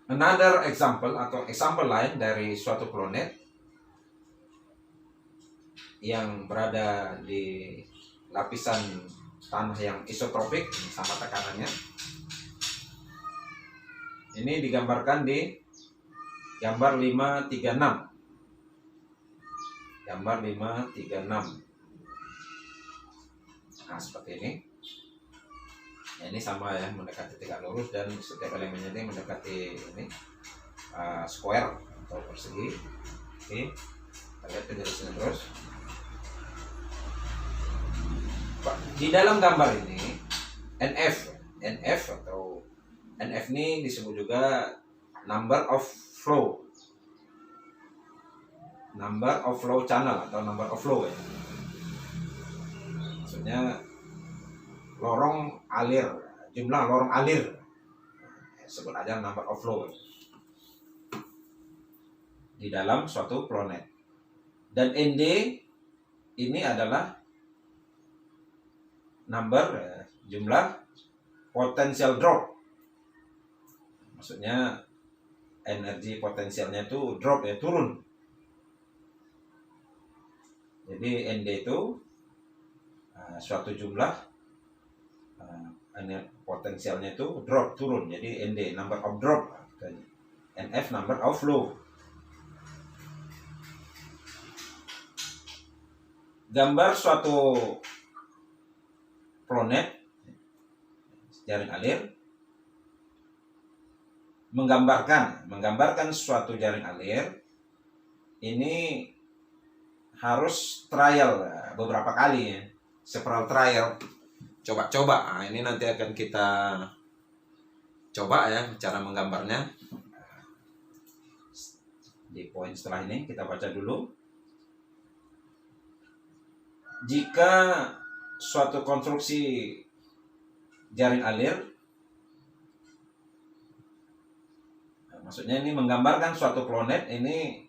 Another example atau example lain dari suatu flownet yang berada di lapisan tanah yang isotropik sama tekanannya. Ini digambarkan di gambar 536. Gambar 536. Nah, seperti ini. Ya, ini sama ya, mendekati tegak lurus dan setiap elemennya ini mendekati ini square atau persegi. Oke, kita lihat penjelasannya terus. Di dalam gambar ini NF atau NF ini disebut juga number of flow channel atau number of flow ya. Maksudnya lorong alir, jumlah lorong alir, sebut aja number of flow di dalam suatu flownet. Dan ND ini adalah number jumlah potential drop, maksudnya energi potensialnya itu drop ya, turun. Jadi ND itu suatu jumlah potensialnya itu drop, turun. Jadi ND number of drop, NF number of flow. Gambar suatu flownet jaring alir menggambarkan suatu jaring alir ini harus trial beberapa kali ya, several trial, coba-coba. Nah, ini nanti akan kita coba ya cara menggambarnya di poin setelah ini. Kita baca dulu. Jika suatu konstruksi jaring alir, maksudnya ini menggambarkan suatu flownet ini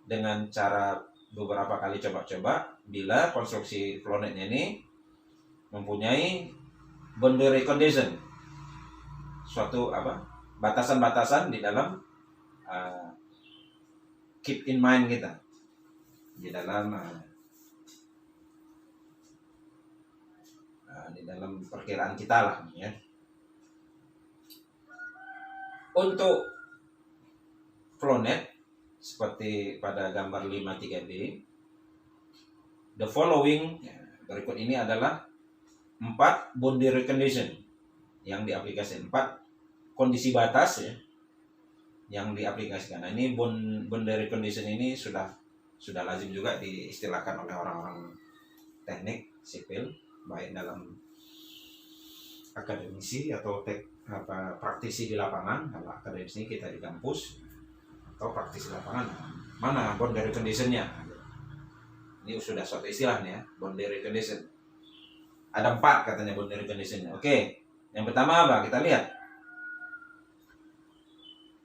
dengan cara beberapa kali coba-coba bila konstruksi flownetnya ini mempunyai boundary condition, suatu batasan-batasan di dalam keep in mind kita, di dalam perkiraan kita lah ya. Untuk flownet seperti pada gambar 53B, the following berikut ini adalah 4 boundary condition yang diaplikasikan, 4 kondisi batas ya yang diaplikasikan. Nah, ini boundary condition ini sudah lazim juga diistilahkan oleh orang-orang teknik sipil, baik dalam akademisi atau praktisi di lapangan. Kalau akademisi kita di kampus, atau praktisi lapangan, mana boundary condition-nya. Ini sudah suatu istilah nih ya, boundary condition. Ada 4 katanya boundary condition-nya. Oke, yang pertama apa? Kita lihat.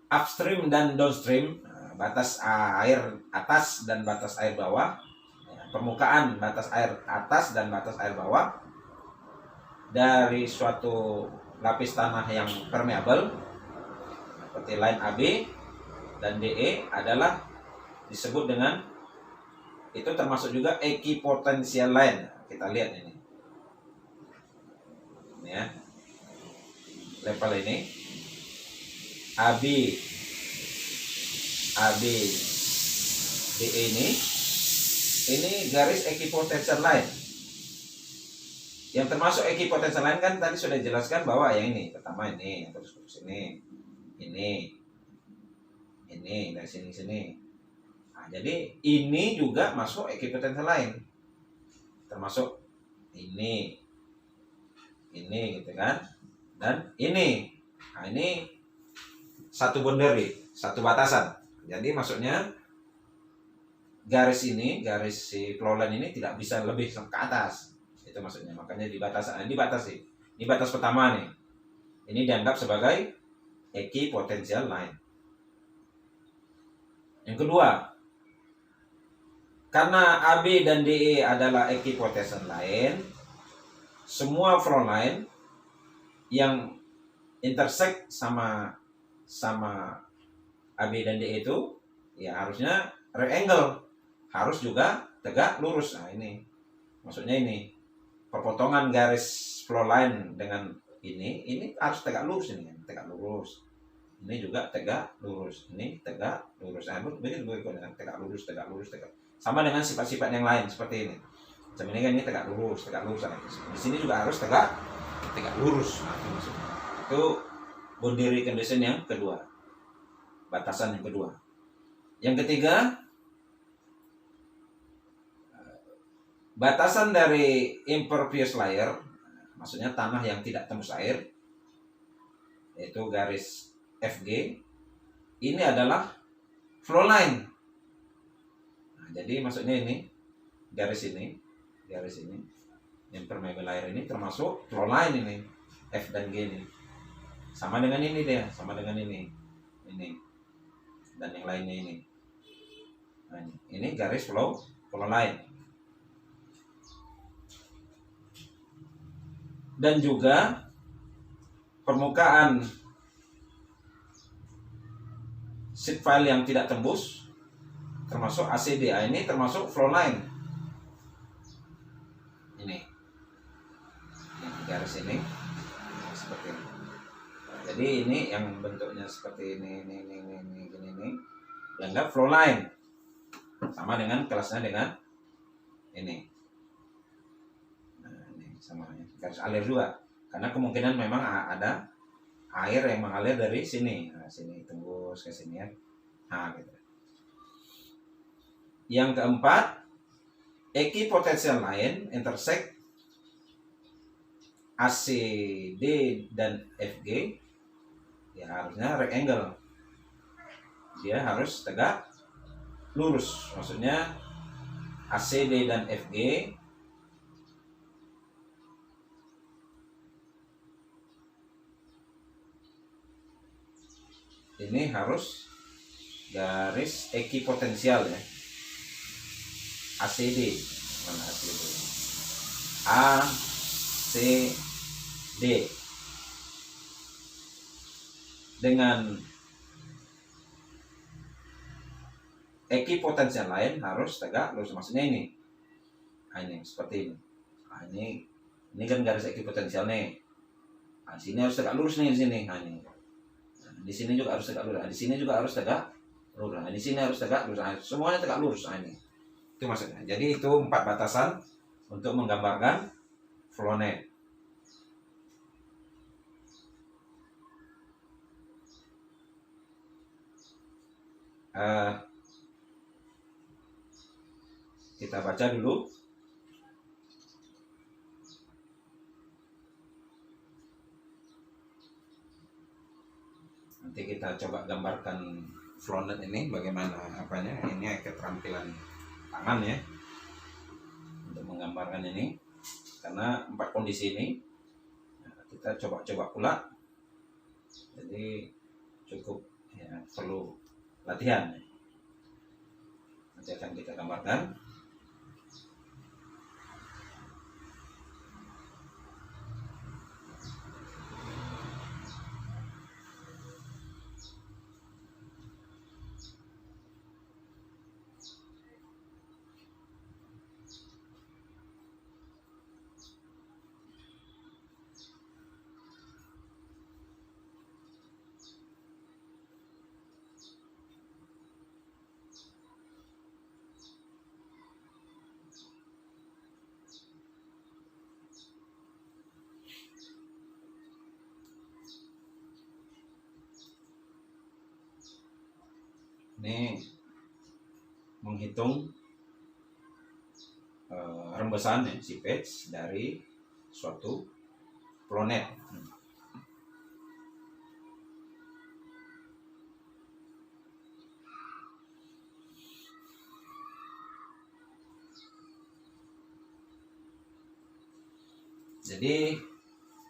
Upstream dan downstream, batas air atas dan batas air bawah, permukaan batas air atas dan batas air bawah dari suatu lapis tanah yang permeable seperti line AB dan DE adalah disebut dengan, itu termasuk juga equipotential line. Kita lihat ini. Ini ya, level ini AB DE ini garis equipotential line. Yang termasuk equipotential line kan tadi sudah dijelaskan bahwa yang ini pertama ini, yang terus ini dari sini. Nah, jadi ini juga masuk equipotential line, termasuk ini gitu kan, dan ini. Nah, ini satu boundary, satu batasan. Jadi maksudnya garis si flow line ini tidak bisa lebih ke atas. Itu maksudnya. Makanya dibatasi. Ini batas pertama nih. Ini dianggap sebagai equipotential line. Yang kedua, karena AB dan DE adalah equipotential line, semua flow line yang intersect sama AB dan DE itu ya harusnya rectangle, harus juga tegak lurus. Nah, ini maksudnya ini perpotongan garis flow line dengan ini harus tegak lurus, ini tegak lurus. Ini juga tegak lurus, ini tegak lurus. Nah, begitu dengan tegak lurus. Sama dengan sifat-sifat yang lain seperti ini. Macam ini kan ini tegak lurus. Di sini juga harus tegak lurus. Nah, itu maksudnya. Itu boundary condition yang kedua. Batasan yang kedua. Yang ketiga, batasan dari impervious layer, maksudnya tanah yang tidak tembus air, yaitu garis FG, ini adalah flow line. Nah, jadi maksudnya ini garis ini impermeable layer ini termasuk flow line ini, F dan G ini. Sama dengan ini dan yang lainnya ini. Nah, ini garis flow line. Dan juga permukaan sheet file yang tidak tembus termasuk ACD. Ini termasuk flow line. Ini garis ini seperti ini. Jadi ini yang bentuknya seperti ini dianggap flow line. Sama dengan kelasnya dengan ini. Nah, ini sama garis alir juga. Karena kemungkinan memang ada air yang mengalir dari sini. Nah, sini tembus ke sini ya. Nah, gitu. Yang keempat, equipotential line intersect ACD dan FG ya harusnya rectangle. Dia harus tegak lurus. Maksudnya ACD dan FG ini harus garis equipotensial ya. ACD mana ACD? ACD dengan equipotensial lain harus tegak lurus. Maksudnya ini. Nah, ini seperti ini. Nah, ini kan garis equipotensial nih. Nah, sini harus tegak lurus nih di sini. Nah, ini. Nah, di sini juga harus tegak lurus. Nah, di sini juga harus tegak lurus. Nah, di sini harus tegak lurus. Nah, semuanya tegak lurus. Nah, ini. Itu maksudnya. Jadi itu 4 batasan untuk menggambarkan flow net. Kita baca dulu. Nanti kita coba gambarkan flow net ini bagaimana apanya. Ini keterampilan tangan ya untuk menggambarkan ini, karena 4 kondisi ini kita coba pula, jadi cukup ya, perlu latihan. Nanti akan kita gambarkan. ini menghitung rembesan ya, si pitch dari suatu flow net. Jadi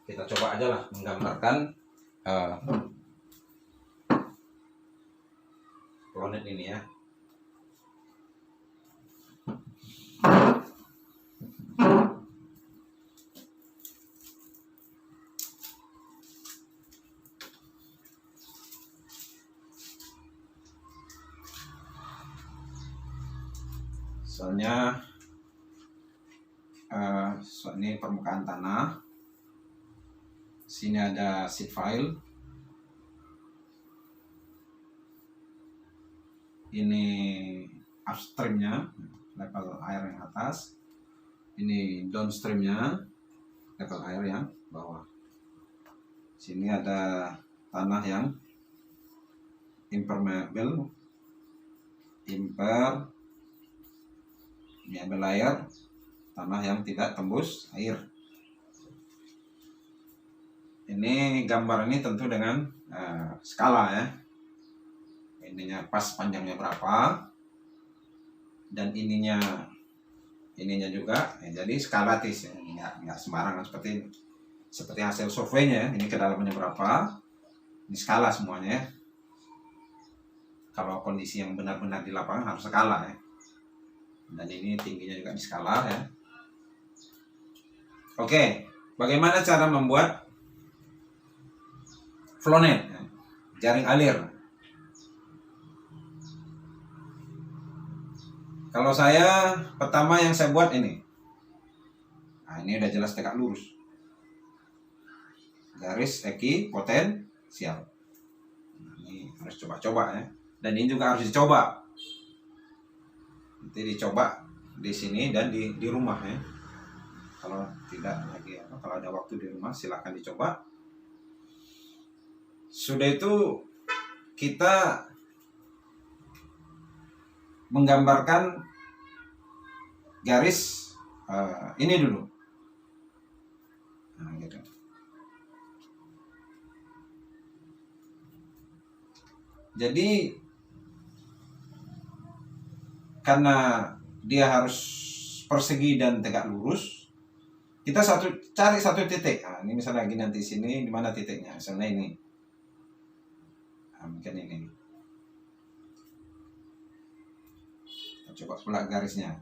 kita coba aja lah menggambarkan flow net ini ya. Soalnya ini permukaan tanah, sini ada sheet file, ini upstreamnya level air yang atas, ini downstreamnya level air yang bawah. Sini ada tanah yang impermeable layer, tanah yang tidak tembus air. Ini gambar ini tentu dengan skala ya. Ininya pas panjangnya berapa, dan ininya juga ya, jadi skalatis ya, nggak sembarangan seperti hasil surveinya. Ini kedalamannya berapa, ini skala semuanya ya. Kalau kondisi yang benar-benar di lapangan harus skala ya. Dan ini tingginya juga di skala ya. Oke, bagaimana cara membuat flow net, jaring alir? Kalau saya, pertama yang saya buat ini. Nah, ini udah jelas tegak lurus. Garis ekipotensial. Nah, ini harus coba-coba ya. Dan ini juga harus dicoba. Nanti dicoba di sini dan di rumah ya. Kalau tidak lagi, kalau ada waktu di rumah silahkan dicoba. Sudah itu kita menggambarkan garis ini dulu. Nah, gitu. Jadi karena dia harus persegi dan tegak lurus, kita cari satu titik. Nah, ini misalnya lagi nanti sini, di mana titiknya? Misalnya ini. Nah, mungkin ini. Kita coba pula garisnya.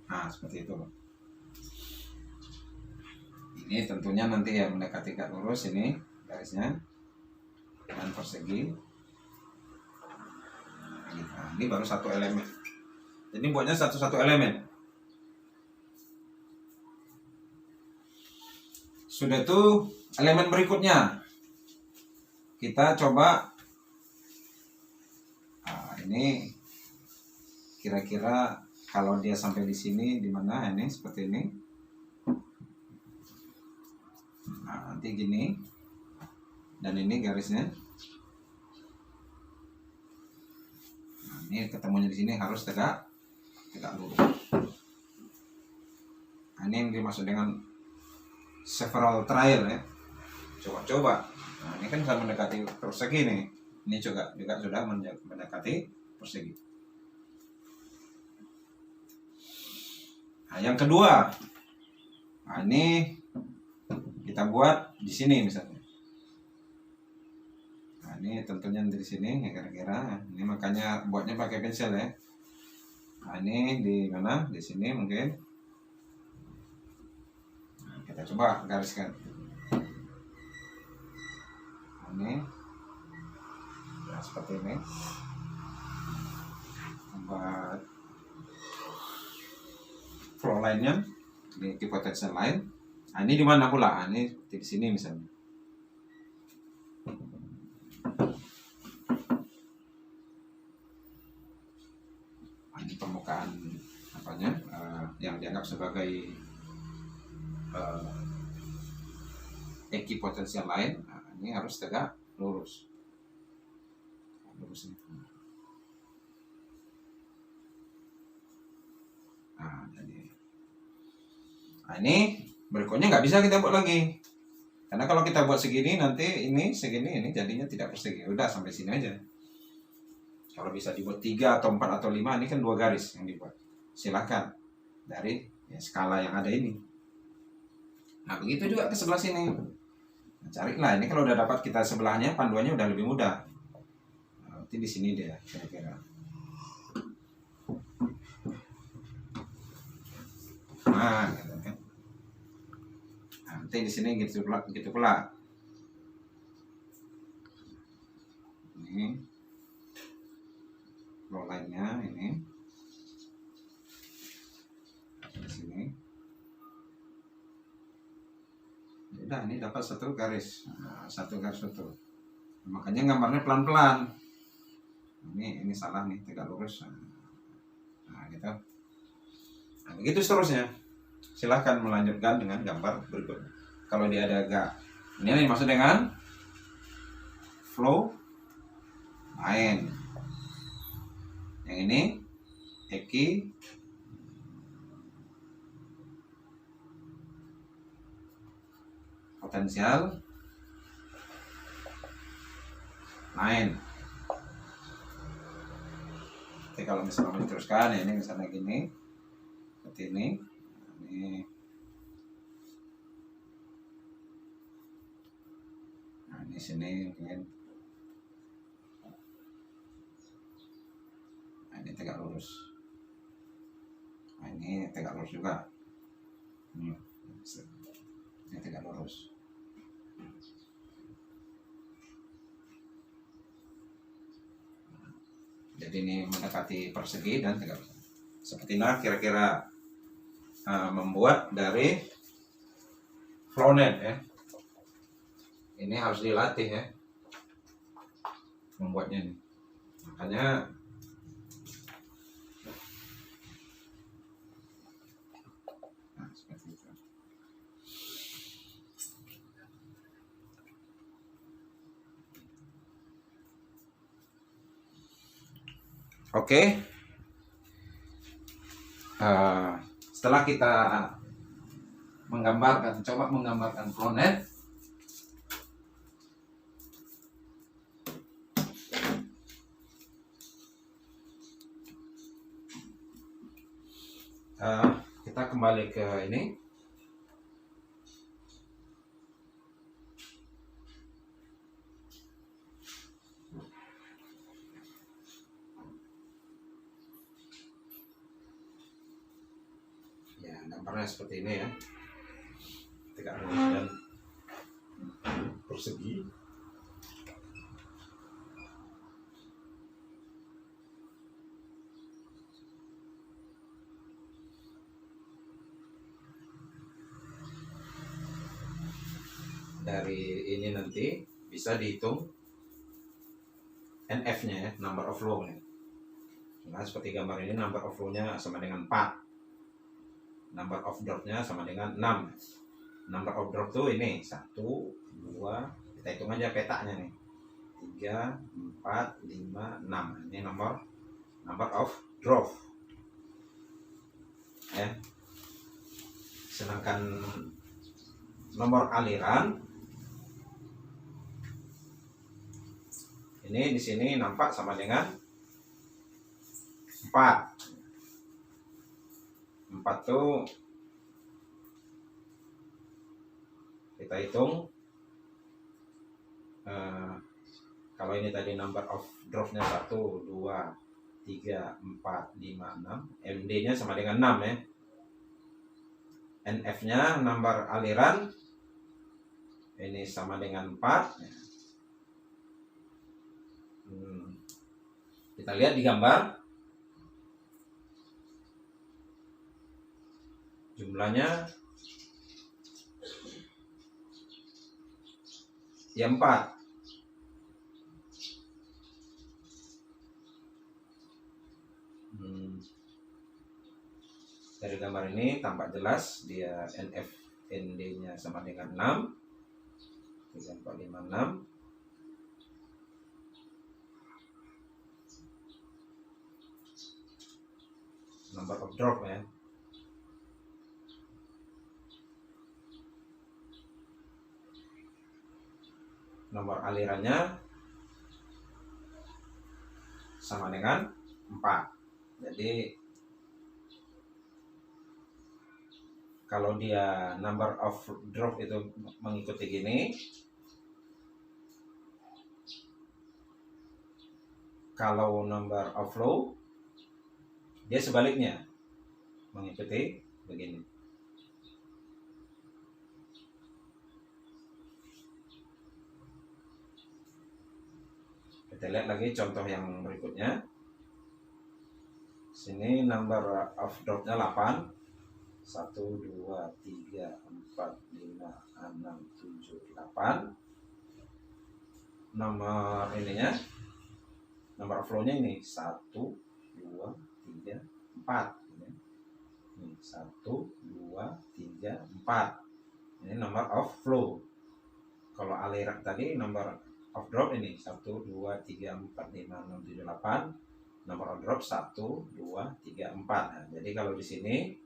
Nah, seperti itu. Ini tentunya nanti ya mendekati tegak lurus ini garisnya dan persegi. Nah, ini baru satu elemen. Jadi buatnya satu elemen. Sudah tuh elemen berikutnya. Kita coba ini kira-kira kalau dia sampai di sini di mana ini seperti ini. Nah, nanti gini. Dan ini garisnya. Ini ketemunya di sini harus tegak lurus. Nah, ini yang dimaksud dengan several trial ya. Coba-coba. Nah, ini kan sudah mendekati persegi nih. Ini juga sudah mendekati persegi. Nah, yang kedua. Nah, ini kita buat di sini misalnya. Ini tentunya dari sini ya kira-kira. Ini makanya buatnya pakai pensil ya. Nah, ini di mana? Di sini mungkin. Nah, kita coba gariskan. Ini. Nah, seperti ini. Buat flow line-nya. Ini equipotensial line. Nah, ini di mana pula? Ini di sini misalnya. Ini permukaan yang dianggap sebagai equipotensial line. Nah, ini harus tegak lurus. lurusnya. Nah, ini berikutnya nggak bisa kita buat lagi, karena kalau kita buat segini nanti ini segini, ini jadinya tidak persegi. Udah sampai sini aja. Kalau bisa dibuat 3 atau 4 atau 5, ini kan 2 garis yang dibuat. Silakan dari skala yang ada ini. Nah begitu juga ke sebelah sini. Nah, carilah ini, kalau udah dapat kita sebelahnya, panduannya udah lebih mudah. Nah, nanti di sini dia kira-kira. Nah, gitu kan. Nanti di sini gitu pula. Ini flow line-nya ini di sini. Udah, ini dapat satu garis. Nah, satu garis satu. Makanya gambarnya pelan-pelan. Ini salah nih, tegak lurus. Nah, gitu. Nah, begitu seterusnya. Silahkan melanjutkan dengan gambar berikutnya. Kalau dia ada agak, ini maksud dengan flow line. Yang ini Eki potensial line. Jadi kalau misalnya mau diteruskan, ya ini misalnya gini, seperti ini. Nah, ini sini mungkin. Nah, ini tegak lurus. Nah, ini tegak lurus juga. Ini tegak lurus. Jadi ini mendekati persegi dan tegak lurus. Seperti inilah kira-kira membuat dari flownet ya. Ini harus dilatih ya, membuatnya ini. Makanya seperti itu. Oke. Setelah kita coba menggambarkan flownet, kita kembali ke ini. Ya, gambarnya seperti ini ya. Tegak lurus dan persegi. Dari ini nanti bisa dihitung NF-nya ya, number of flow-nya. Nah, seperti gambar ini, number of flow-nya sama dengan 4. Number of drop-nya sama dengan 6. Number of drop tuh ini 1, 2, kita hitung aja petanya nih. 3, 4, 5, 6. Ini number of drop. Ya. Sedangkan nomor aliran ini di sini nampak sama dengan 4. 4 tuh kita hitung, kalau ini tadi number of drop-nya 1, 2, 3, 4, 5, 6, MD-nya sama dengan 6 ya. NF-nya number aliran ini sama dengan 4. Kita lihat di gambar, jumlahnya ya 4. Dari gambar ini tampak jelas dia NF ND-nya sama dengan 6. 3, 4, 5, 6. number of drop ya. Nomor alirannya sama dengan 4. Jadi kalau dia number of drop itu mengikuti gini, kalau number of flow dia sebaliknya mengikuti begini. Kita lihat lagi contoh yang berikutnya. Sini number of dropnya 8. 1, 2, 3, 4, 5, 6, 7, 8. Nomor ininya, nomor of flow-nya ini 1, 2, 3, 4. Ini 1, 2, 3, 4. Ini number of flow. Kalau aliran tadi number of drop ini 1, 2, 3, 4, 5, 6, 7, 8. Nomor of drop 1, 2, 3, 4. Nah, jadi kalau di sini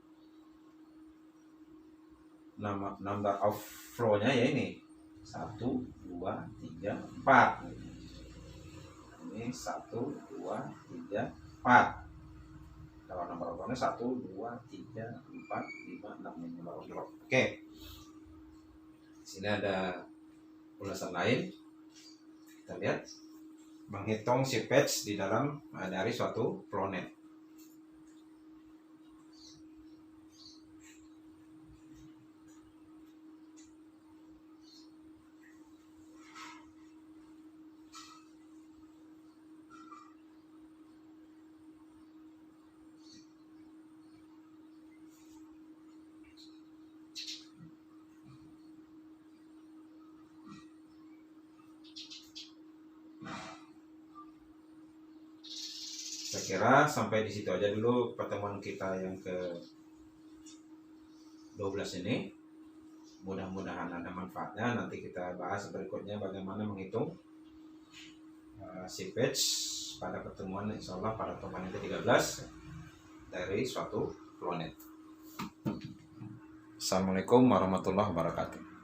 number of flow-nya ya ini 1, 2, 3, 4. Ini 1, 2, 3, 4. Kalau nomor of flow-nya 1, 2, 3, 4, 5, 6. Ini nomor of drop. Oke. Sini ada ulasan lain. Kita lihat menghitung seepage di dalam dari suatu flownet. Saya kira sampai di situ aja dulu pertemuan kita yang ke-12 ini. Mudah-mudahan ada manfaatnya. Nanti kita bahas berikutnya bagaimana menghitung seepage pada pertemuan insya Allah pada pertemuan yang ke-13 dari suatu flownet. Assalamualaikum warahmatullahi wabarakatuh.